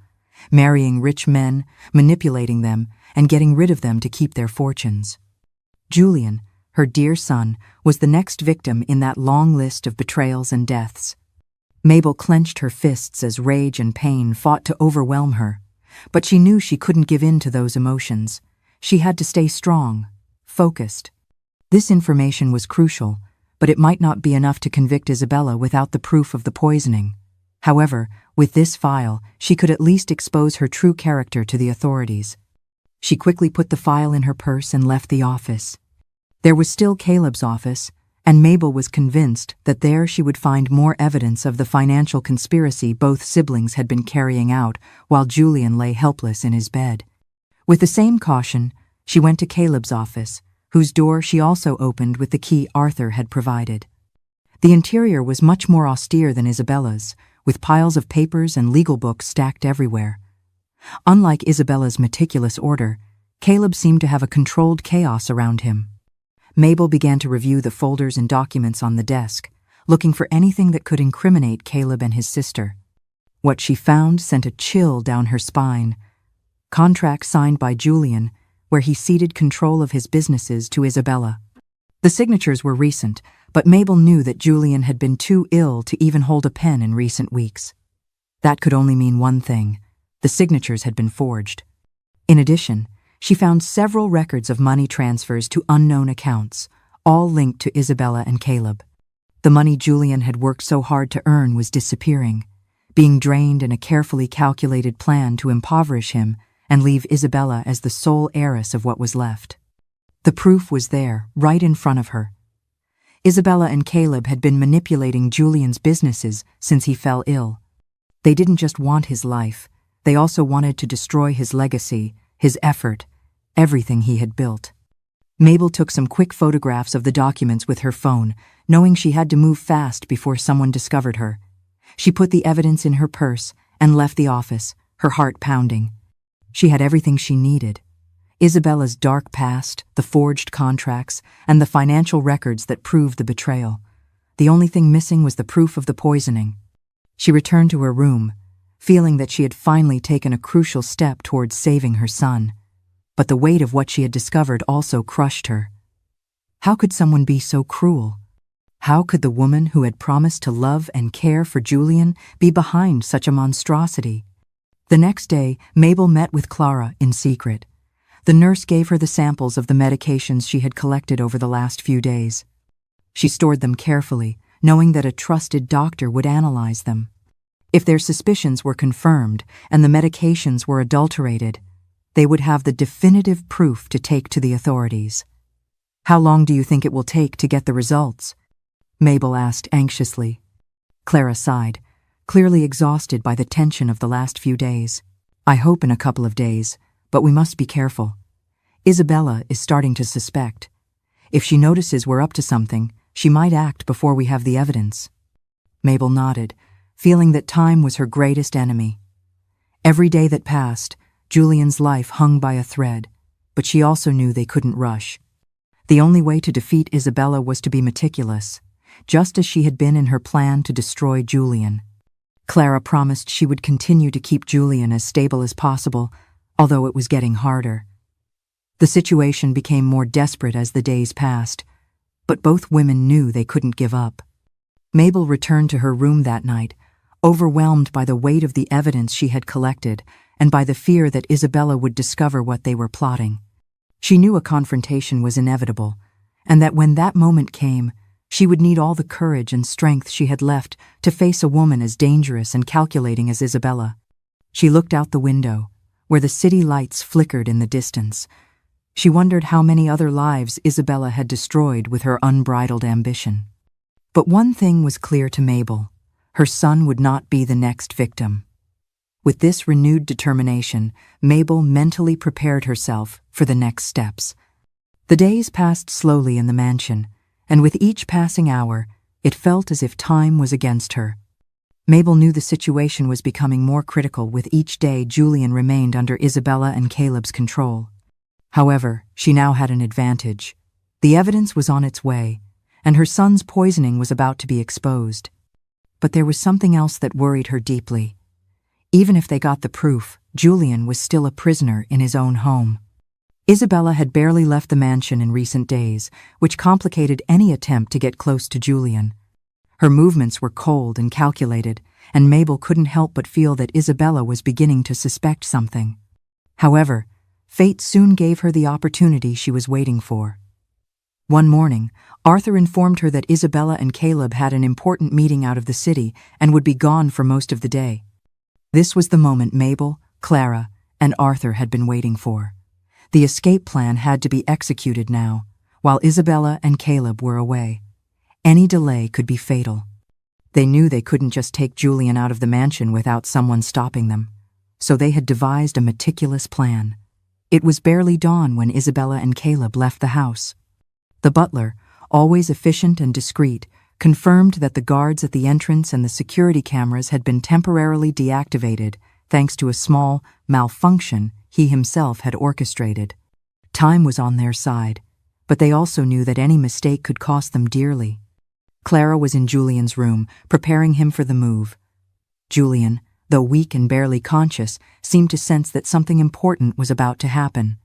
marrying rich men, manipulating them, and getting rid of them to keep their fortunes. Julian, her dear son, was the next victim in that long list of betrayals and deaths. Mabel clenched her fists as rage and pain fought to overwhelm her, but she knew she couldn't give in to those emotions. She had to stay strong, focused. This information was crucial, but it might not be enough to convict Isabella without the proof of the poisoning. However, with this file, she could at least expose her true character to the authorities. She quickly put the file in her purse and left the office. There was still Caleb's office, and Mabel was convinced that there she would find more evidence of the financial conspiracy both siblings had been carrying out while Julian lay helpless in his bed. With the same caution, she went to Caleb's office, whose door she also opened with the key Arthur had provided. The interior was much more austere than Isabella's, with piles of papers and legal books stacked everywhere. Unlike Isabella's meticulous order, Caleb seemed to have a controlled chaos around him. Mabel began to review the folders and documents on the desk, looking for anything that could incriminate Caleb and his sister. What she found sent a chill down her spine. Contracts signed by Julian, where he ceded control of his businesses to Isabella. The signatures were recent, but Mabel knew that Julian had been too ill to even hold a pen in recent weeks. That could only mean one thing: the signatures had been forged. In addition, she found several records of money transfers to unknown accounts, all linked to Isabella and Caleb. The money Julian had worked so hard to earn was disappearing, being drained in a carefully calculated plan to impoverish him and leave Isabella as the sole heiress of what was left. The proof was there, right in front of her. Isabella and Caleb had been manipulating Julian's businesses since he fell ill. They didn't just want his life, they also wanted to destroy his legacy, his effort, everything he had built. Mabel took some quick photographs of the documents with her phone, knowing she had to move fast before someone discovered her. She put the evidence in her purse and left the office, her heart pounding. She had everything she needed: Isabella's dark past, the forged contracts, and the financial records that proved the betrayal. The only thing missing was the proof of the poisoning. She returned to her room, feeling that she had finally taken a crucial step towards saving her son. But the weight of what she had discovered also crushed her. How could someone be so cruel? How could the woman who had promised to love and care for Julian be behind such a monstrosity? The next day, Mabel met with Clara in secret. The nurse gave her the samples of the medications she had collected over the last few days. She stored them carefully, knowing that a trusted doctor would analyze them. If their suspicions were confirmed and the medications were adulterated, they would have the definitive proof to take to the authorities. "How long do you think it will take to get the results?" Mabel asked anxiously. Clara sighed, clearly exhausted by the tension of the last few days. "I hope in a couple of days, but we must be careful. Isabella is starting to suspect. If she notices we're up to something, she might act before we have the evidence." Mabel nodded, feeling that time was her greatest enemy. Every day that passed, Julian's life hung by a thread, but she also knew they couldn't rush. The only way to defeat Isabella was to be meticulous, just as she had been in her plan to destroy Julian. Clara promised she would continue to keep Julian as stable as possible, although it was getting harder. The situation became more desperate as the days passed, but both women knew they couldn't give up. Mabel returned to her room that night, overwhelmed by the weight of the evidence she had collected and by the fear that Isabella would discover what they were plotting. She knew a confrontation was inevitable, and that when that moment came, she would need all the courage and strength she had left to face a woman as dangerous and calculating as Isabella. She looked out the window, where the city lights flickered in the distance. She wondered how many other lives Isabella had destroyed with her unbridled ambition. But one thing was clear to Mabel: her son would not be the next victim. With this renewed determination, Mabel mentally prepared herself for the next steps. The days passed slowly in the mansion, and with each passing hour, it felt as if time was against her. Mabel knew the situation was becoming more critical with each day Julian remained under Isabella and Caleb's control. However, she now had an advantage. The evidence was on its way, and her son's poisoning was about to be exposed. But there was something else that worried her deeply. Even if they got the proof, Julian was still a prisoner in his own home. Isabella had barely left the mansion in recent days, which complicated any attempt to get close to Julian. Her movements were cold and calculated, and Mabel couldn't help but feel that Isabella was beginning to suspect something. However, fate soon gave her the opportunity she was waiting for. One morning, Arthur informed her that Isabella and Caleb had an important meeting out of the city and would be gone for most of the day. This was the moment Mabel, Clara, and Arthur had been waiting for. The escape plan had to be executed now, while Isabella and Caleb were away. Any delay could be fatal. They knew they couldn't just take Julian out of the mansion without someone stopping them, so they had devised a meticulous plan. It was barely dawn when Isabella and Caleb left the house. The butler, always efficient and discreet, confirmed that the guards at the entrance and the security cameras had been temporarily deactivated thanks to a small malfunction he himself had orchestrated. Time was on their side, but they also knew that any mistake could cost them dearly. Clara was in Julian's room, preparing him for the move. Julian, though weak and barely conscious, seemed to sense that something important was about to happen.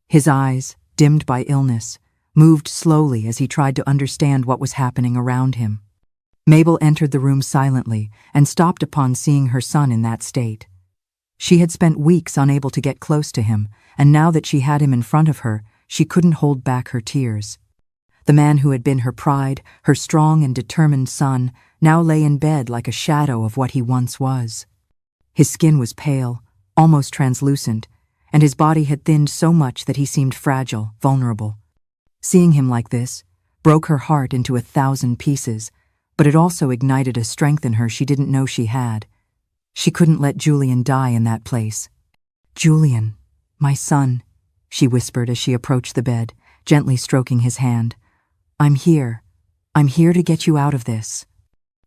His eyes, dimmed by illness, moved slowly as he tried to understand what was happening around him. Mabel entered the room silently and stopped upon seeing her son in that state. She had spent weeks unable to get close to him, and now that she had him in front of her, she couldn't hold back her tears. The man who had been her pride, her strong and determined son, now lay in bed like a shadow of what he once was. His skin was pale, almost translucent, and his body had thinned so much that he seemed fragile, vulnerable. Seeing him like this broke her heart into 1,000 pieces, but it also ignited a strength in her she didn't know she had. She couldn't let Julian die in that place. "Julian, my son," she whispered as she approached the bed, gently stroking his hand. I'm here to get you out of this."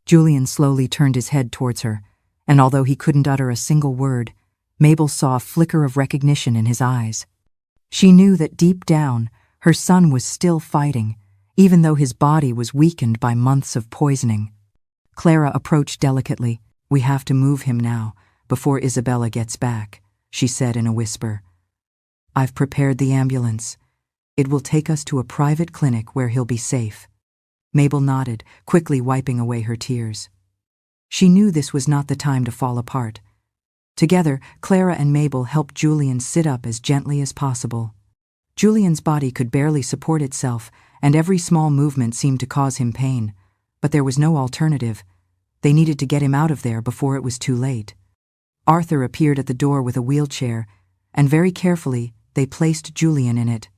Julian slowly turned his head towards her, and although he couldn't utter a single word, Mabel saw a flicker of recognition in his eyes. She knew that deep down, her son was still fighting, even though his body was weakened by months of poisoning. Clara approached delicately. "We have to move him now, before Isabella gets back," she said in a whisper. "I've prepared the ambulance. It will take us to a private clinic where he'll be safe." Mabel nodded, quickly wiping away her tears. She knew this was not the time to fall apart. Together, Clara and Mabel helped Julian sit up as gently as possible. Julian's body could barely support itself, and every small movement seemed to cause him pain, but there was no alternative. They needed to get him out of there before it was too late. Arthur appeared at the door with a wheelchair, and very carefully they placed Julian in it.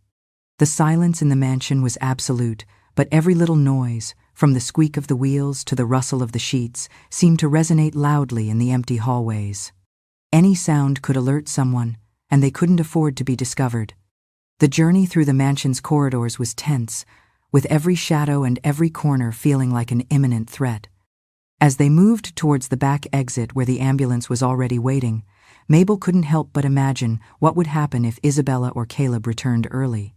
The silence in the mansion was absolute, but every little noise, from the squeak of the wheels to the rustle of the sheets, seemed to resonate loudly in the empty hallways. Any sound could alert someone, and they couldn't afford to be discovered. The journey through the mansion's corridors was tense, with every shadow and every corner feeling like an imminent threat. As they moved towards the back exit where the ambulance was already waiting, Mabel couldn't help but imagine what would happen if Isabella or Caleb returned early.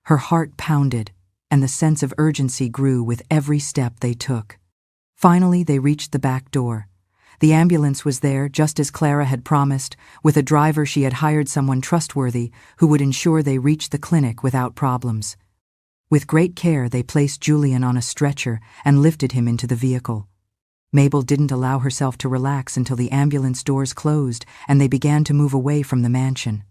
Her heart pounded, and the sense of urgency grew with every step they took. Finally, they reached the back door. The ambulance was there, just as Clara had promised. With a driver, she had hired someone trustworthy who would ensure they reached the clinic without problems. With great care, they placed Julian on a stretcher and lifted him into the vehicle. Mabel didn't allow herself to relax until the ambulance doors closed and they began to move away from the mansion.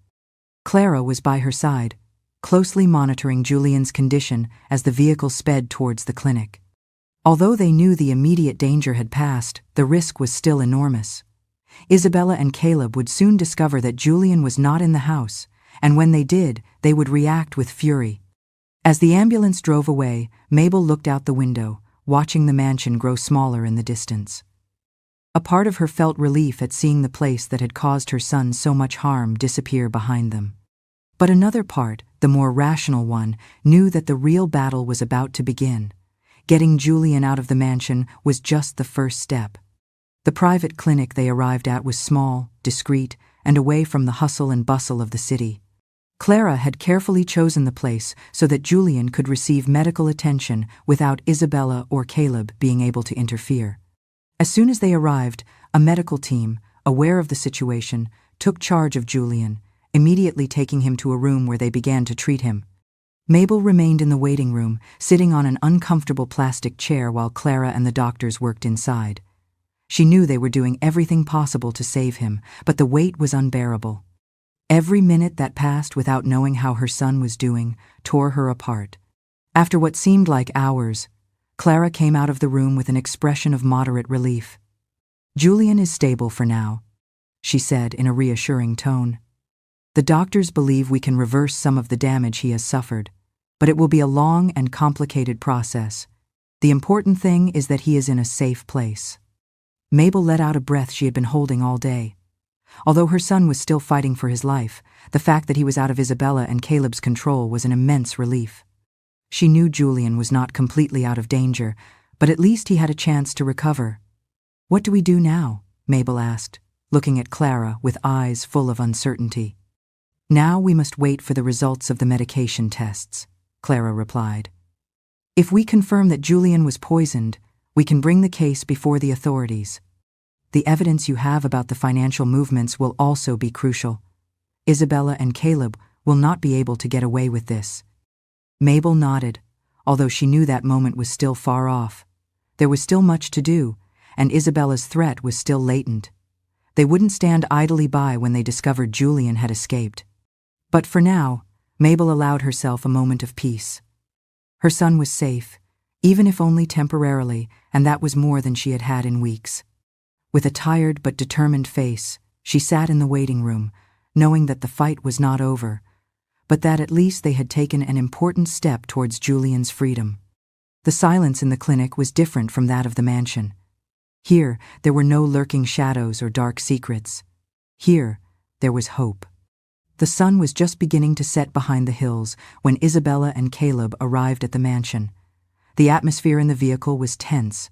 Clara was by her side, closely monitoring Julian's condition as the vehicle sped towards the clinic. Although they knew the immediate danger had passed, the risk was still enormous. Isabella and Caleb would soon discover that Julian was not in the house, and when they did, they would react with fury. As the ambulance drove away, Mabel looked out the window, watching the mansion grow smaller in the distance. A part of her felt relief at seeing the place that had caused her son so much harm disappear behind them. But another part, the more rational one, knew that the real battle was about to begin. Getting Julian out of the mansion was just the first step. The private clinic they arrived at was small, discreet, and away from the hustle and bustle of the city. Clara had carefully chosen the place so that Julian could receive medical attention without Isabella or Caleb being able to interfere. As soon as they arrived, a medical team, aware of the situation, took charge of Julian, immediately taking him to a room where they began to treat him. Mabel remained in the waiting room, sitting on an uncomfortable plastic chair while Clara and the doctors worked inside. She knew they were doing everything possible to save him, but the wait was unbearable. Every minute that passed without knowing how her son was doing tore her apart. After what seemed like hours, Clara came out of the room with an expression of moderate relief. "Julian is stable for now," she said in a reassuring tone. "The doctors believe we can reverse some of the damage he has suffered, but it will be a long and complicated process. The important thing is that he is in a safe place." Mabel let out a breath she had been holding all day. Although her son was still fighting for his life, the fact that he was out of Isabella and Caleb's control was an immense relief. She knew Julian was not completely out of danger, but at least he had a chance to recover. "What do we do now?" Mabel asked, looking at Clara with eyes full of uncertainty. "Now we must wait for the results of the medication tests," Clara replied. "If we confirm that Julian was poisoned, we can bring the case before the authorities. The evidence you have about the financial movements will also be crucial. Isabella and Caleb will not be able to get away with this." Mabel nodded, although she knew that moment was still far off. There was still much to do, and Isabella's threat was still latent. They wouldn't stand idly by when they discovered Julian had escaped. But for now, Mabel allowed herself a moment of peace. Her son was safe, even if only temporarily, and that was more than she had had in weeks. With a tired but determined face, she sat in the waiting room, knowing that the fight was not over, but that at least they had taken an important step towards Julian's freedom. The silence in the clinic was different from that of the mansion. Here, there were no lurking shadows or dark secrets. Here, there was hope. The sun was just beginning to set behind the hills when Isabella and Caleb arrived at the mansion. The atmosphere in the vehicle was tense.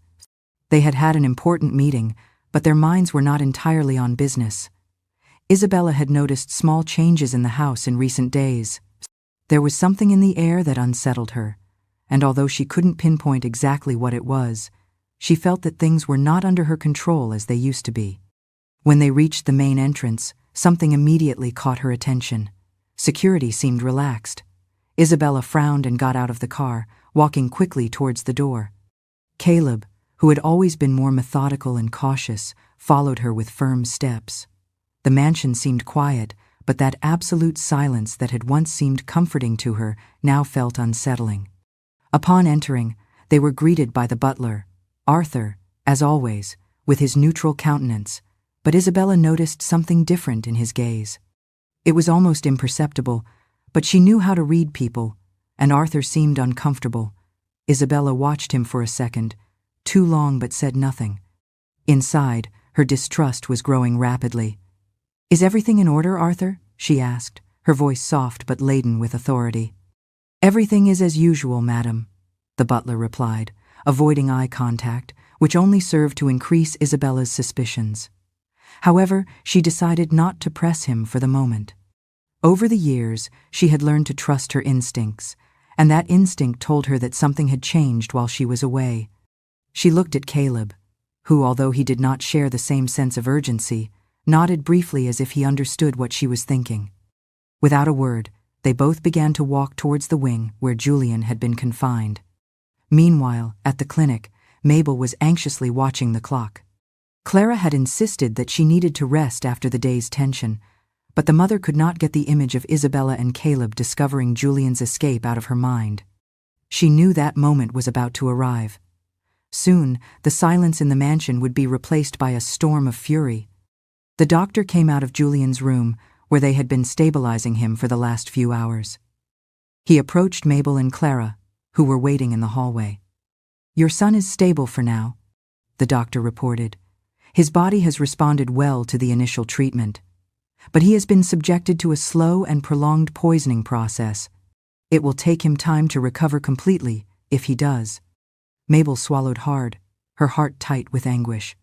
They had had an important meeting, but their minds were not entirely on business. Isabella had noticed small changes in the house in recent days. There was something in the air that unsettled her, and although she couldn't pinpoint exactly what it was, she felt that things were not under her control as they used to be. When they reached the main entrance, something immediately caught her attention. Security seemed relaxed. Isabella frowned and got out of the car, walking quickly towards the door. Caleb, who had always been more methodical and cautious, followed her with firm steps. The mansion seemed quiet, but that absolute silence that had once seemed comforting to her now felt unsettling. Upon entering, they were greeted by the butler, Arthur, as always, with his neutral countenance, but Isabella noticed something different in his gaze. It was almost imperceptible, but she knew how to read people, and Arthur seemed uncomfortable. Isabella watched him for a second, too long but said nothing. Inside, her distrust was growing rapidly. "Is everything in order, Arthur?" she asked, her voice soft but laden with authority. "Everything is as usual, madam," the butler replied, avoiding eye contact, which only served to increase Isabella's suspicions. However, she decided not to press him for the moment. Over the years, she had learned to trust her instincts, and that instinct told her that something had changed while she was away. She looked at Caleb, who, although he did not share the same sense of urgency, nodded briefly as if he understood what she was thinking. Without a word, they both began to walk towards the wing where Julian had been confined. Meanwhile, at the clinic, Mabel was anxiously watching the clock. Clara had insisted that she needed to rest after the day's tension, but the mother could not get the image of Isabella and Caleb discovering Julian's escape out of her mind. She knew that moment was about to arrive. Soon, the silence in the mansion would be replaced by a storm of fury. The doctor came out of Julian's room, where they had been stabilizing him for the last few hours. He approached Mabel and Clara, who were waiting in the hallway. "Your son is stable for now," the doctor reported. "His body has responded well to the initial treatment, but he has been subjected to a slow and prolonged poisoning process. It will take him time to recover completely, if he does." Mabel swallowed hard, her heart tight with anguish.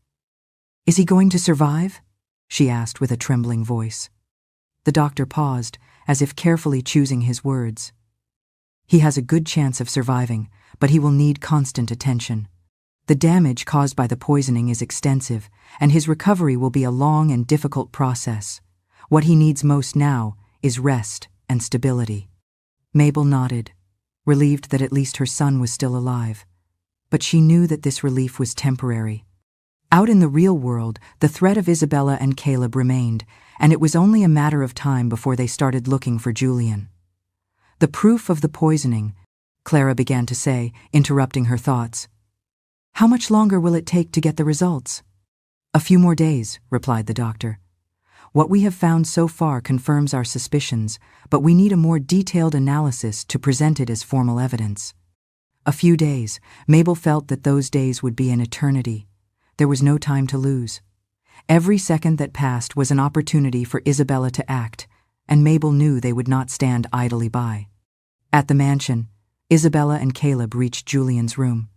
"Is he going to survive?" she asked with a trembling voice. The doctor paused, as if carefully choosing his words. "He has a good chance of surviving, but he will need constant attention. The damage caused by the poisoning is extensive, and his recovery will be a long and difficult process. What he needs most now is rest and stability." Mabel nodded, relieved that at least her son was still alive. But she knew that this relief was temporary. Out in the real world, the threat of Isabella and Caleb remained, and it was only a matter of time before they started looking for Julian. "The proof of the poisoning," Clara began to say, interrupting her thoughts. "How much longer will it take to get the results?" "A few more days," replied the doctor. "What we have found so far confirms our suspicions, but we need a more detailed analysis to present it as formal evidence." A few days. Mabel felt that those days would be an eternity. There was no time to lose. Every second that passed was an opportunity for Isabella to act, and Mabel knew they would not stand idly by. At the mansion, Isabella and Caleb reached Julian's room.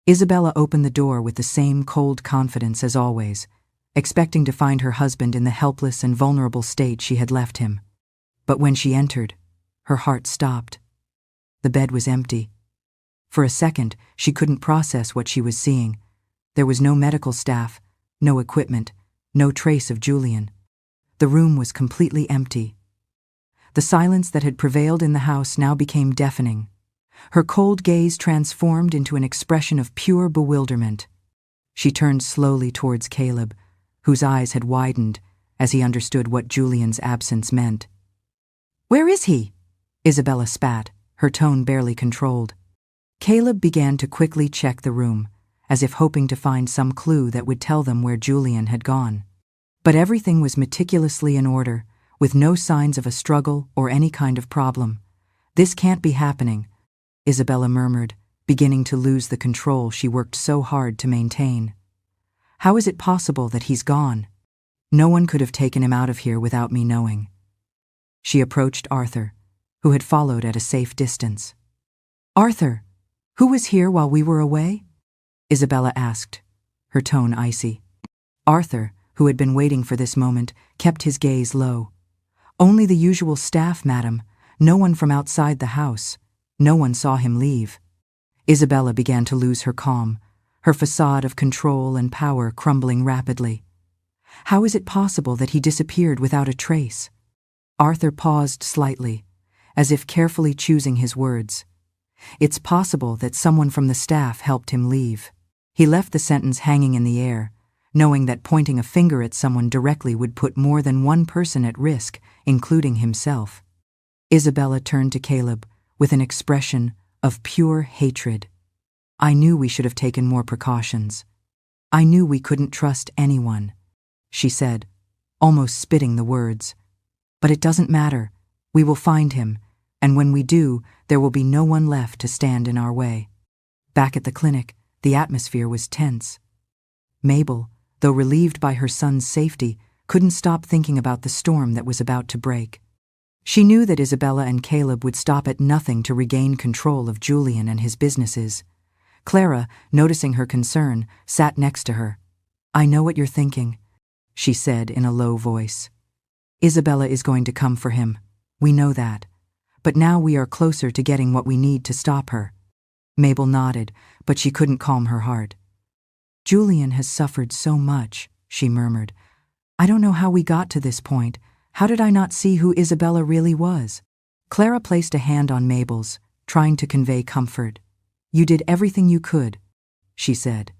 Isabella opened the door with the same cold confidence as always, expecting to find her husband in the helpless and vulnerable state she had left him. But when she entered, her heart stopped. The bed was empty. For a second, she couldn't process what she was seeing. There was no medical staff, no equipment, no trace of Julian. The room was completely empty. The silence that had prevailed in the house now became deafening. Her cold gaze transformed into an expression of pure bewilderment. She turned slowly towards Caleb, whose eyes had widened as he understood what Julian's absence meant. "Where is he?" Isabella spat, her tone barely controlled. Caleb began to quickly check the room, as if hoping to find some clue that would tell them where Julian had gone. But everything was meticulously in order, with no signs of a struggle or any kind of problem. "This can't be happening," Isabella murmured, beginning to lose the control she worked so hard to maintain. "How is it possible that he's gone? No one could have taken him out of here without me knowing." She approached Arthur, who had followed at a safe distance. "Arthur, who was here while we were away?" Isabella asked, her tone icy. Arthur, who had been waiting for this moment, kept his gaze low. "Only the usual staff, madam. No one from outside the house. No one saw him leave." Isabella began to lose her calm, her facade of control and power crumbling rapidly. "How is it possible that he disappeared without a trace?" Arthur paused slightly, as if carefully choosing his words. "It's possible that someone from the staff helped him leave." He left the sentence hanging in the air, knowing that pointing a finger at someone directly would put more than one person at risk, including himself. Isabella turned to Caleb with an expression of pure hatred. "I knew we should have taken more precautions." I knew we couldn't trust anyone, she said, almost spitting the words. But it doesn't matter. We will find him, and when we do, there will be no one left to stand in our way. Back at the clinic, the atmosphere was tense. Mabel, though relieved by her son's safety, couldn't stop thinking about the storm that was about to break. She knew that Isabella and Caleb would stop at nothing to regain control of Julian and his businesses. Clara, noticing her concern, sat next to her. I know what you're thinking, she said in a low voice. Isabella is going to come for him. We know that. But now we are closer to getting what we need to stop her. Mabel nodded, but she couldn't calm her heart. Julian has suffered so much, she murmured. I don't know how we got to this point. How did I not see who Isabella really was? Clara placed a hand on Mabel's, trying to convey comfort. You did everything you could, she said.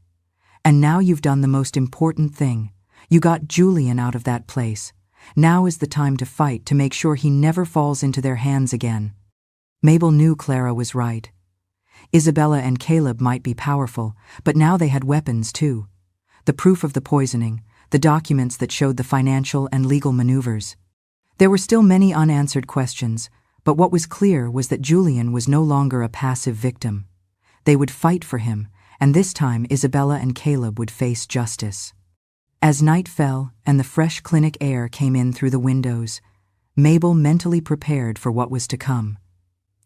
And now you've done the most important thing. You got Julian out of that place. Now is the time to fight to make sure he never falls into their hands again. Mabel knew Clara was right. Isabella and Caleb might be powerful, but now they had weapons too. The proof of the poisoning, the documents that showed the financial and legal maneuvers. There were still many unanswered questions, but what was clear was that Julian was no longer a passive victim. They would fight for him, and this time Isabella and Caleb would face justice. As night fell and the fresh clinic air came in through the windows, Mabel mentally prepared for what was to come.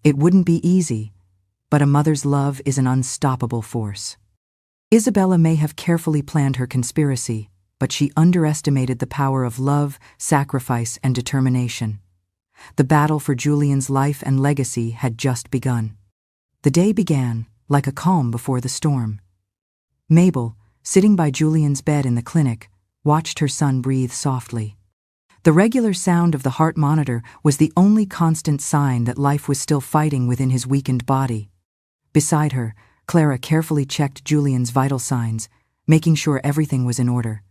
It wouldn't be easy, but a mother's love is an unstoppable force. Isabella may have carefully planned her conspiracy, but she underestimated the power of love, sacrifice, and determination. The battle for Julian's life and legacy had just begun. The day began, like a calm before the storm. Mabel, sitting by Julian's bed in the clinic, watched her son breathe softly. The regular sound of the heart monitor was the only constant sign that life was still fighting within his weakened body. Beside her, Clara carefully checked Julian's vital signs, making sure everything was in order.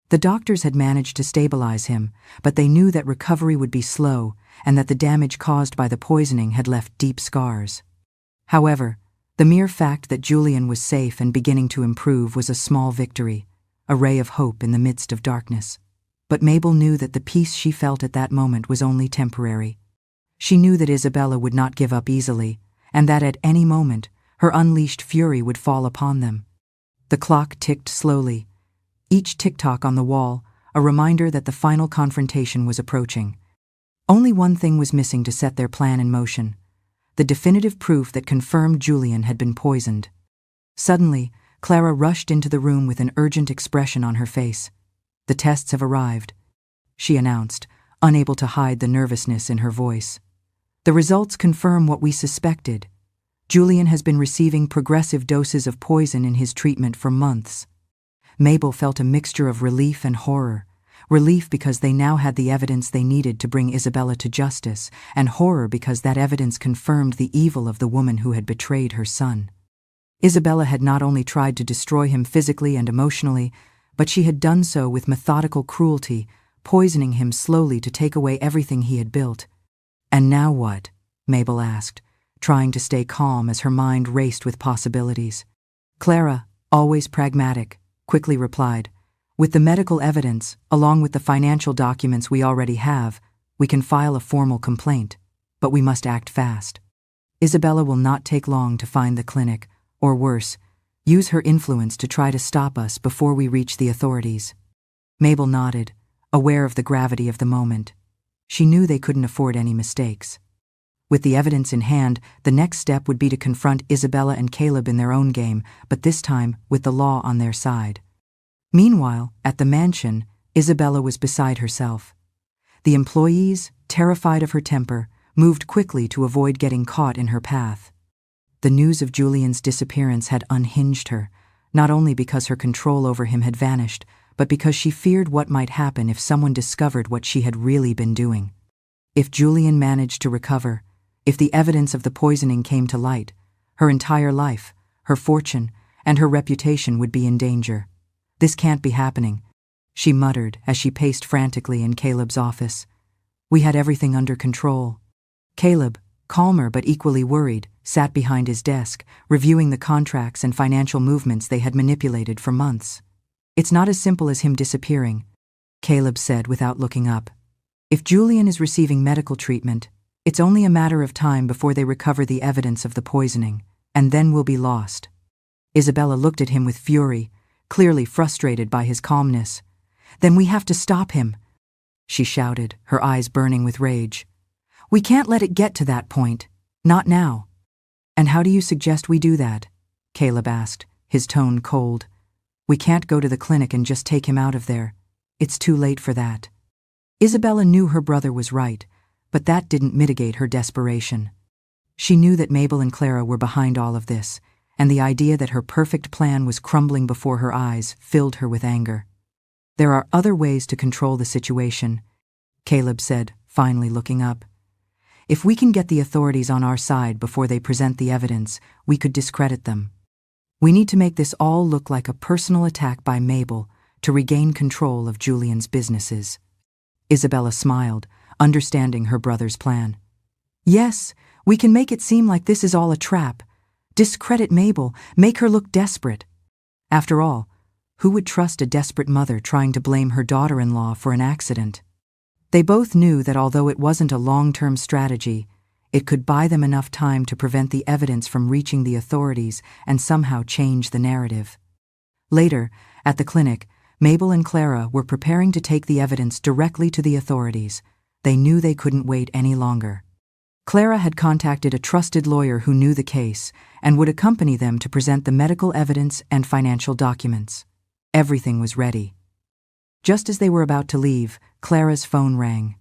The doctors had managed to stabilize him, but they knew that recovery would be slow and that the damage caused by the poisoning had left deep scars. However, the mere fact that Julian was safe and beginning to improve was a small victory, a ray of hope in the midst of darkness. But Mabel knew that the peace she felt at that moment was only temporary. She knew that Isabella would not give up easily, and that at any moment, her unleashed fury would fall upon them. The clock ticked slowly, each tick-tock on the wall a reminder that the final confrontation was approaching. Only one thing was missing to set their plan in motion: the definitive proof that confirmed Julian had been poisoned. Suddenly, Clara rushed into the room with an urgent expression on her face. The tests have arrived, she announced, unable to hide the nervousness in her voice. The results confirm what we suspected. Julian has been receiving progressive doses of poison in his treatment for months. Mabel felt a mixture of relief and horror. Relief because they now had the evidence they needed to bring Isabella to justice, and horror because that evidence confirmed the evil of the woman who had betrayed her son. Isabella had not only tried to destroy him physically and emotionally, but she had done so with methodical cruelty, poisoning him slowly to take away everything he had built. And now what? Mabel asked, trying to stay calm as her mind raced with possibilities. Clara, always pragmatic, quickly replied, with the medical evidence, along with the financial documents we already have, we can file a formal complaint, but we must act fast. Isabella will not take long to find the clinic, or worse, use her influence to try to stop us before we reach the authorities. Mabel nodded, aware of the gravity of the moment. She knew they couldn't afford any mistakes. With the evidence in hand, the next step would be to confront Isabella and Caleb in their own game, but this time with the law on their side. Meanwhile, at the mansion, Isabella was beside herself. The employees, terrified of her temper, moved quickly to avoid getting caught in her path. The news of Julian's disappearance had unhinged her, not only because her control over him had vanished, but because she feared what might happen if someone discovered what she had really been doing. If Julian managed to recover, if the evidence of the poisoning came to light, her entire life, her fortune, and her reputation would be in danger. This can't be happening, she muttered as she paced frantically in Caleb's office. We had everything under control. Caleb, calmer but equally worried, sat behind his desk, reviewing the contracts and financial movements they had manipulated for months. It's not as simple as him disappearing, Caleb said without looking up. If Julian is receiving medical treatment, it's only a matter of time before they recover the evidence of the poisoning, and then we'll be lost. Isabella looked at him with fury, clearly frustrated by his calmness. Then we have to stop him, she shouted, her eyes burning with rage. We can't let it get to that point. Not now. And how do you suggest we do that? Caleb asked, his tone cold. We can't go to the clinic and just take him out of there. It's too late for that. Isabella knew her brother was right, but that didn't mitigate her desperation. She knew that Mabel and Clara were behind all of this, and the idea that her perfect plan was crumbling before her eyes filled her with anger. There are other ways to control the situation, Caleb said, finally looking up. If we can get the authorities on our side before they present the evidence, we could discredit them. We need to make this all look like a personal attack by Mabel to regain control of Julian's businesses. Isabella smiled, understanding her brother's plan. Yes, we can make it seem like this is all a trap. Discredit Mabel, make her look desperate. After all, who would trust a desperate mother trying to blame her daughter-in-law for an accident? They both knew that although it wasn't a long-term strategy, it could buy them enough time to prevent the evidence from reaching the authorities and somehow change the narrative. Later, at the clinic, Mabel and Clara were preparing to take the evidence directly to the authorities. They knew they couldn't wait any longer. Clara had contacted a trusted lawyer who knew the case and would accompany them to present the medical evidence and financial documents. Everything was ready. Just as they were about to leave, Clara's phone rang.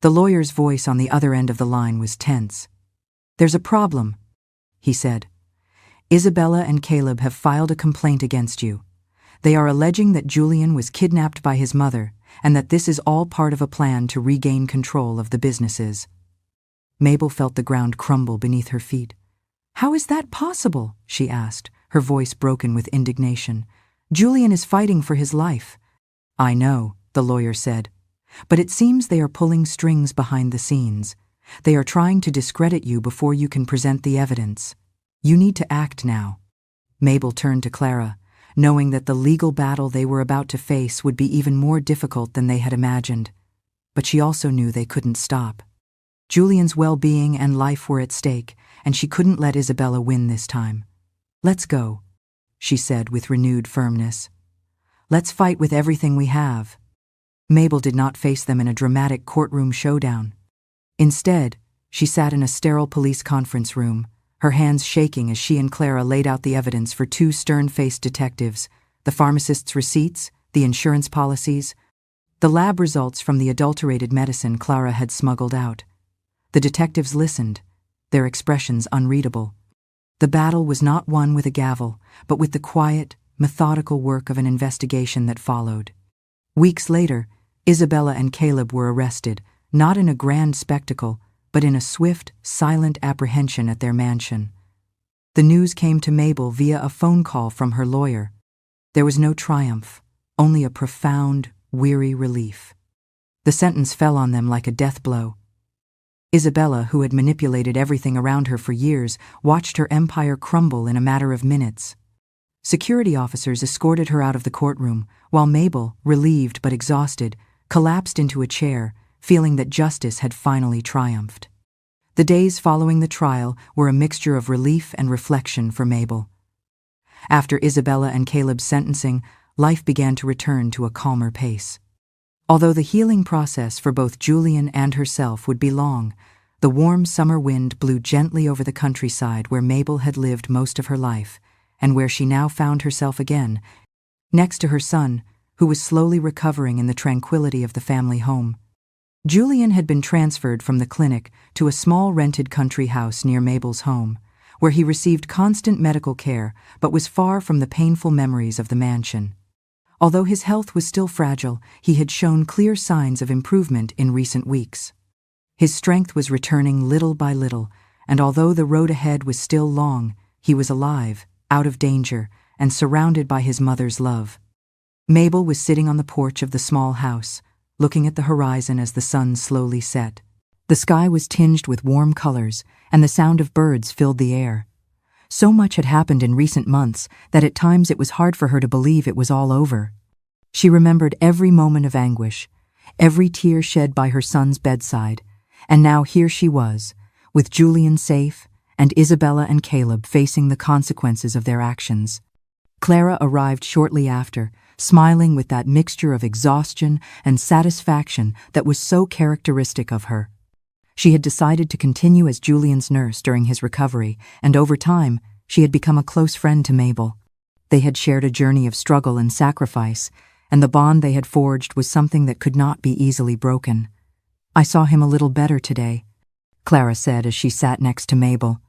The lawyer's voice on the other end of the line was tense. There's a problem, he said. Isabella and Caleb have filed a complaint against you. They are alleging that Julian was kidnapped by his mother and that this is all part of a plan to regain control of the businesses. Mabel felt the ground crumble beneath her feet. How is that possible? She asked, her voice broken with indignation. Julian is fighting for his life. I know, the lawyer said. But it seems they are pulling strings behind the scenes. They are trying to discredit you before you can present the evidence. You need to act now. Mabel turned to Clara, knowing that the legal battle they were about to face would be even more difficult than they had imagined. But she also knew they couldn't stop. Julian's well-being and life were at stake, and she couldn't let Isabella win this time. Let's go, she said with renewed firmness. Let's fight with everything we have. Mabel did not face them in a dramatic courtroom showdown. Instead, she sat in a sterile police conference room, her hands shaking as she and Clara laid out the evidence for two stern-faced detectives, the pharmacist's receipts, the insurance policies, the lab results from the adulterated medicine Clara had smuggled out. The detectives listened, their expressions unreadable. The battle was not won with a gavel, but with the quiet, methodical work of an investigation that followed. Weeks later, Isabella and Caleb were arrested, not in a grand spectacle, but in a swift, silent apprehension at their mansion. The news came to Mabel via a phone call from her lawyer. There was no triumph, only a profound, weary relief. The sentence fell on them like a death blow. Isabella, who had manipulated everything around her for years, watched her empire crumble in a matter of minutes. Security officers escorted her out of the courtroom, while Mabel, relieved but exhausted, collapsed into a chair, feeling that justice had finally triumphed. The days following the trial were a mixture of relief and reflection for Mabel. After Isabella and Caleb's sentencing, life began to return to a calmer pace. Although the healing process for both Julian and herself would be long, the warm summer wind blew gently over the countryside where Mabel had lived most of her life, and where she now found herself again, next to her son, who was slowly recovering in the tranquility of the family home. Julian had been transferred from the clinic to a small rented country house near Mabel's home, where he received constant medical care but was far from the painful memories of the mansion. Although his health was still fragile, he had shown clear signs of improvement in recent weeks. His strength was returning little by little, and although the road ahead was still long, he was alive, out of danger, and surrounded by his mother's love. Mabel was sitting on the porch of the small house, looking at the horizon as the sun slowly set. The sky was tinged with warm colors, and the sound of birds filled the air. So much had happened in recent months that at times it was hard for her to believe it was all over. She remembered every moment of anguish, every tear shed by her son's bedside, and now here she was, with Julian safe and Isabella and Caleb facing the consequences of their actions. Clara arrived shortly after, smiling with that mixture of exhaustion and satisfaction that was so characteristic of her. She had decided to continue as Julian's nurse during his recovery, and over time, she had become a close friend to Mabel. They had shared a journey of struggle and sacrifice, and the bond they had forged was something that could not be easily broken. "I saw him a little better today," Clara said as she sat next to Mabel.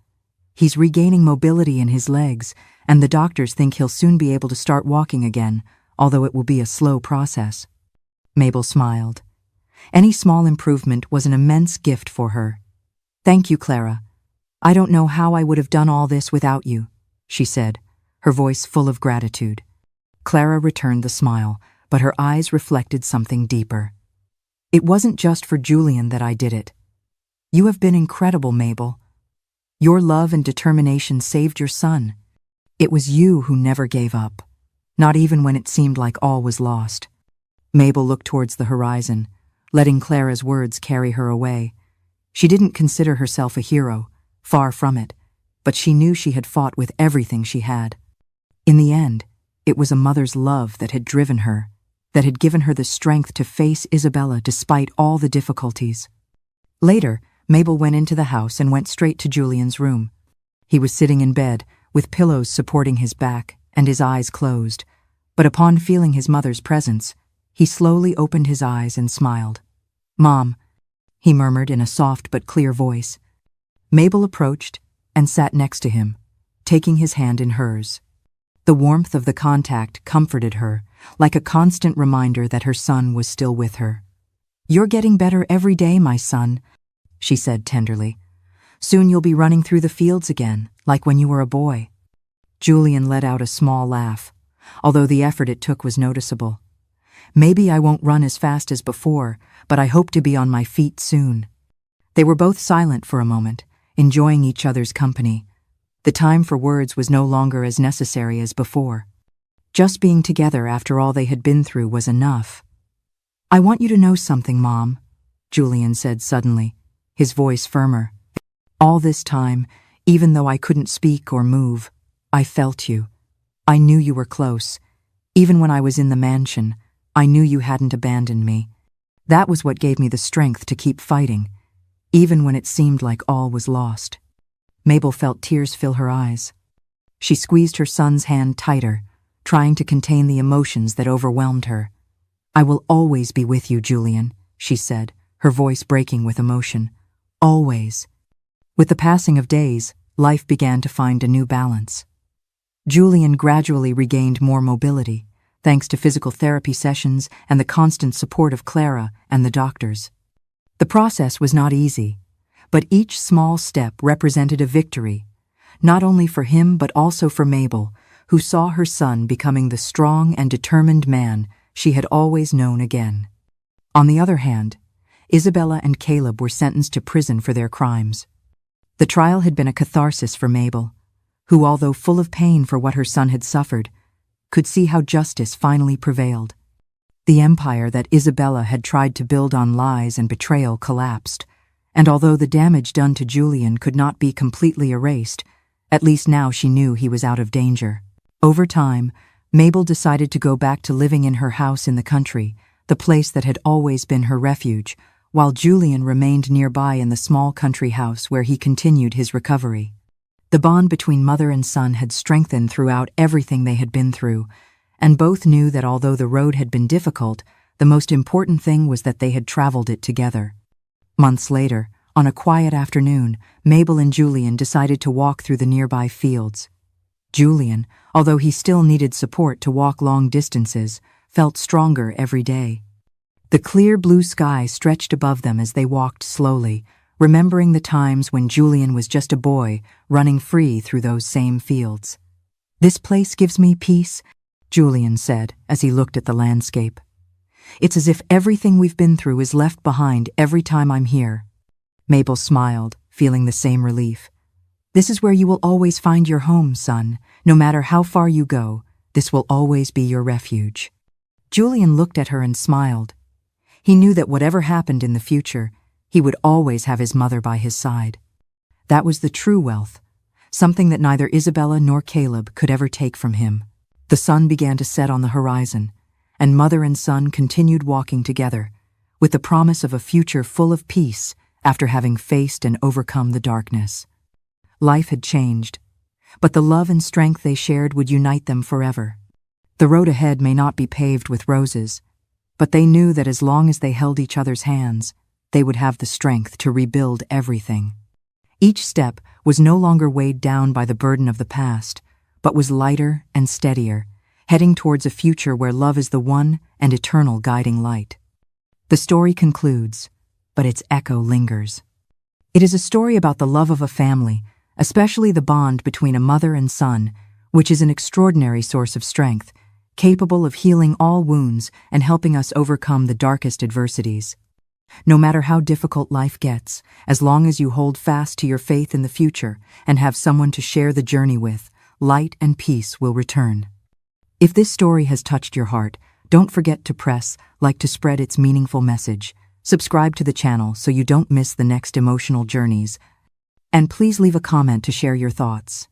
"He's regaining mobility in his legs, and the doctors think he'll soon be able to start walking again, although it will be a slow process." Mabel smiled. Any small improvement was an immense gift for her. "Thank you, Clara. I don't know how I would have done all this without you," she said, her voice full of gratitude. Clara returned the smile, but her eyes reflected something deeper. "It wasn't just for Julian that I did it. You have been incredible, Mabel. Your love and determination saved your son. It was you who never gave up, not even when it seemed like all was lost." Mabel looked towards the horizon, letting Clara's words carry her away. She didn't consider herself a hero, far from it, but she knew she had fought with everything she had. In the end, it was a mother's love that had driven her, that had given her the strength to face Isabella despite all the difficulties. Later, Mabel went into the house and went straight to Julian's room. He was sitting in bed, with pillows supporting his back and his eyes closed, but upon feeling his mother's presence, he slowly opened his eyes and smiled. "Mom," he murmured in a soft but clear voice. Mabel approached and sat next to him, taking his hand in hers. The warmth of the contact comforted her, like a constant reminder that her son was still with her. "You're getting better every day, my son," she said tenderly. "Soon you'll be running through the fields again, like when you were a boy." Julian let out a small laugh, although the effort it took was noticeable. "Maybe I won't run as fast as before, but I hope to be on my feet soon." They were both silent for a moment, enjoying each other's company. The time for words was no longer as necessary as before. Just being together after all they had been through was enough. "I want you to know something, Mom," Julian said suddenly, his voice firmer. "All this time, even though I couldn't speak or move, I felt you. I knew you were close. Even when I was in the mansion, I knew you hadn't abandoned me. That was what gave me the strength to keep fighting, even when it seemed like all was lost." Mabel felt tears fill her eyes. She squeezed her son's hand tighter, trying to contain the emotions that overwhelmed her. "I will always be with you, Julian," she said, her voice breaking with emotion. "Always." With the passing of days, life began to find a new balance. Julian gradually regained more mobility, thanks to physical therapy sessions and the constant support of Clara and the doctors. The process was not easy, but each small step represented a victory, not only for him but also for Mabel, who saw her son becoming the strong and determined man she had always known again. On the other hand, Isabella and Caleb were sentenced to prison for their crimes. The trial had been a catharsis for Mabel, who, although full of pain for what her son had suffered, could see how justice finally prevailed. The empire that Isabella had tried to build on lies and betrayal collapsed, and although the damage done to Julian could not be completely erased, at least now she knew he was out of danger. Over time, Mabel decided to go back to living in her house in the country, the place that had always been her refuge, while Julian remained nearby in the small country house where he continued his recovery. The bond between mother and son had strengthened throughout everything they had been through, and both knew that although the road had been difficult, the most important thing was that they had traveled it together. Months later, on a quiet afternoon, Mabel and Julian decided to walk through the nearby fields. Julian, although he still needed support to walk long distances, felt stronger every day. The clear blue sky stretched above them as they walked slowly, remembering the times when Julian was just a boy running free through those same fields. "This place gives me peace," Julian said as he looked at the landscape. "It's as if everything we've been through is left behind every time I'm here." Mabel smiled, feeling the same relief. This is where you will always find your home, son. No matter how far you go, this will always be your refuge." Julian looked at her and smiled. He knew that whatever happened in the future, he would always have his mother by his side. That was the true wealth, something that neither Isabella nor Caleb could ever take from him. The sun began to set on the horizon, and mother and son continued walking together, with the promise of a future full of peace after having faced and overcome the darkness. Life had changed, but the love and strength they shared would unite them forever. The road ahead may not be paved with roses, but they knew that as long as they held each other's hands, they would have the strength to rebuild everything. Each step was no longer weighed down by the burden of the past, but was lighter and steadier, heading towards a future where love is the one and eternal guiding light. The story concludes, but its echo lingers. It is a story about the love of a family, especially the bond between a mother and son, which is an extraordinary source of strength, capable of healing all wounds and helping us overcome the darkest adversities. No matter how difficult life gets, as long as you hold fast to your faith in the future and have someone to share the journey with, light and peace will return. If this story has touched your heart, don't forget to press like to spread its meaningful message. Subscribe to the channel so you don't miss the next emotional journeys. And please leave a comment to share your thoughts.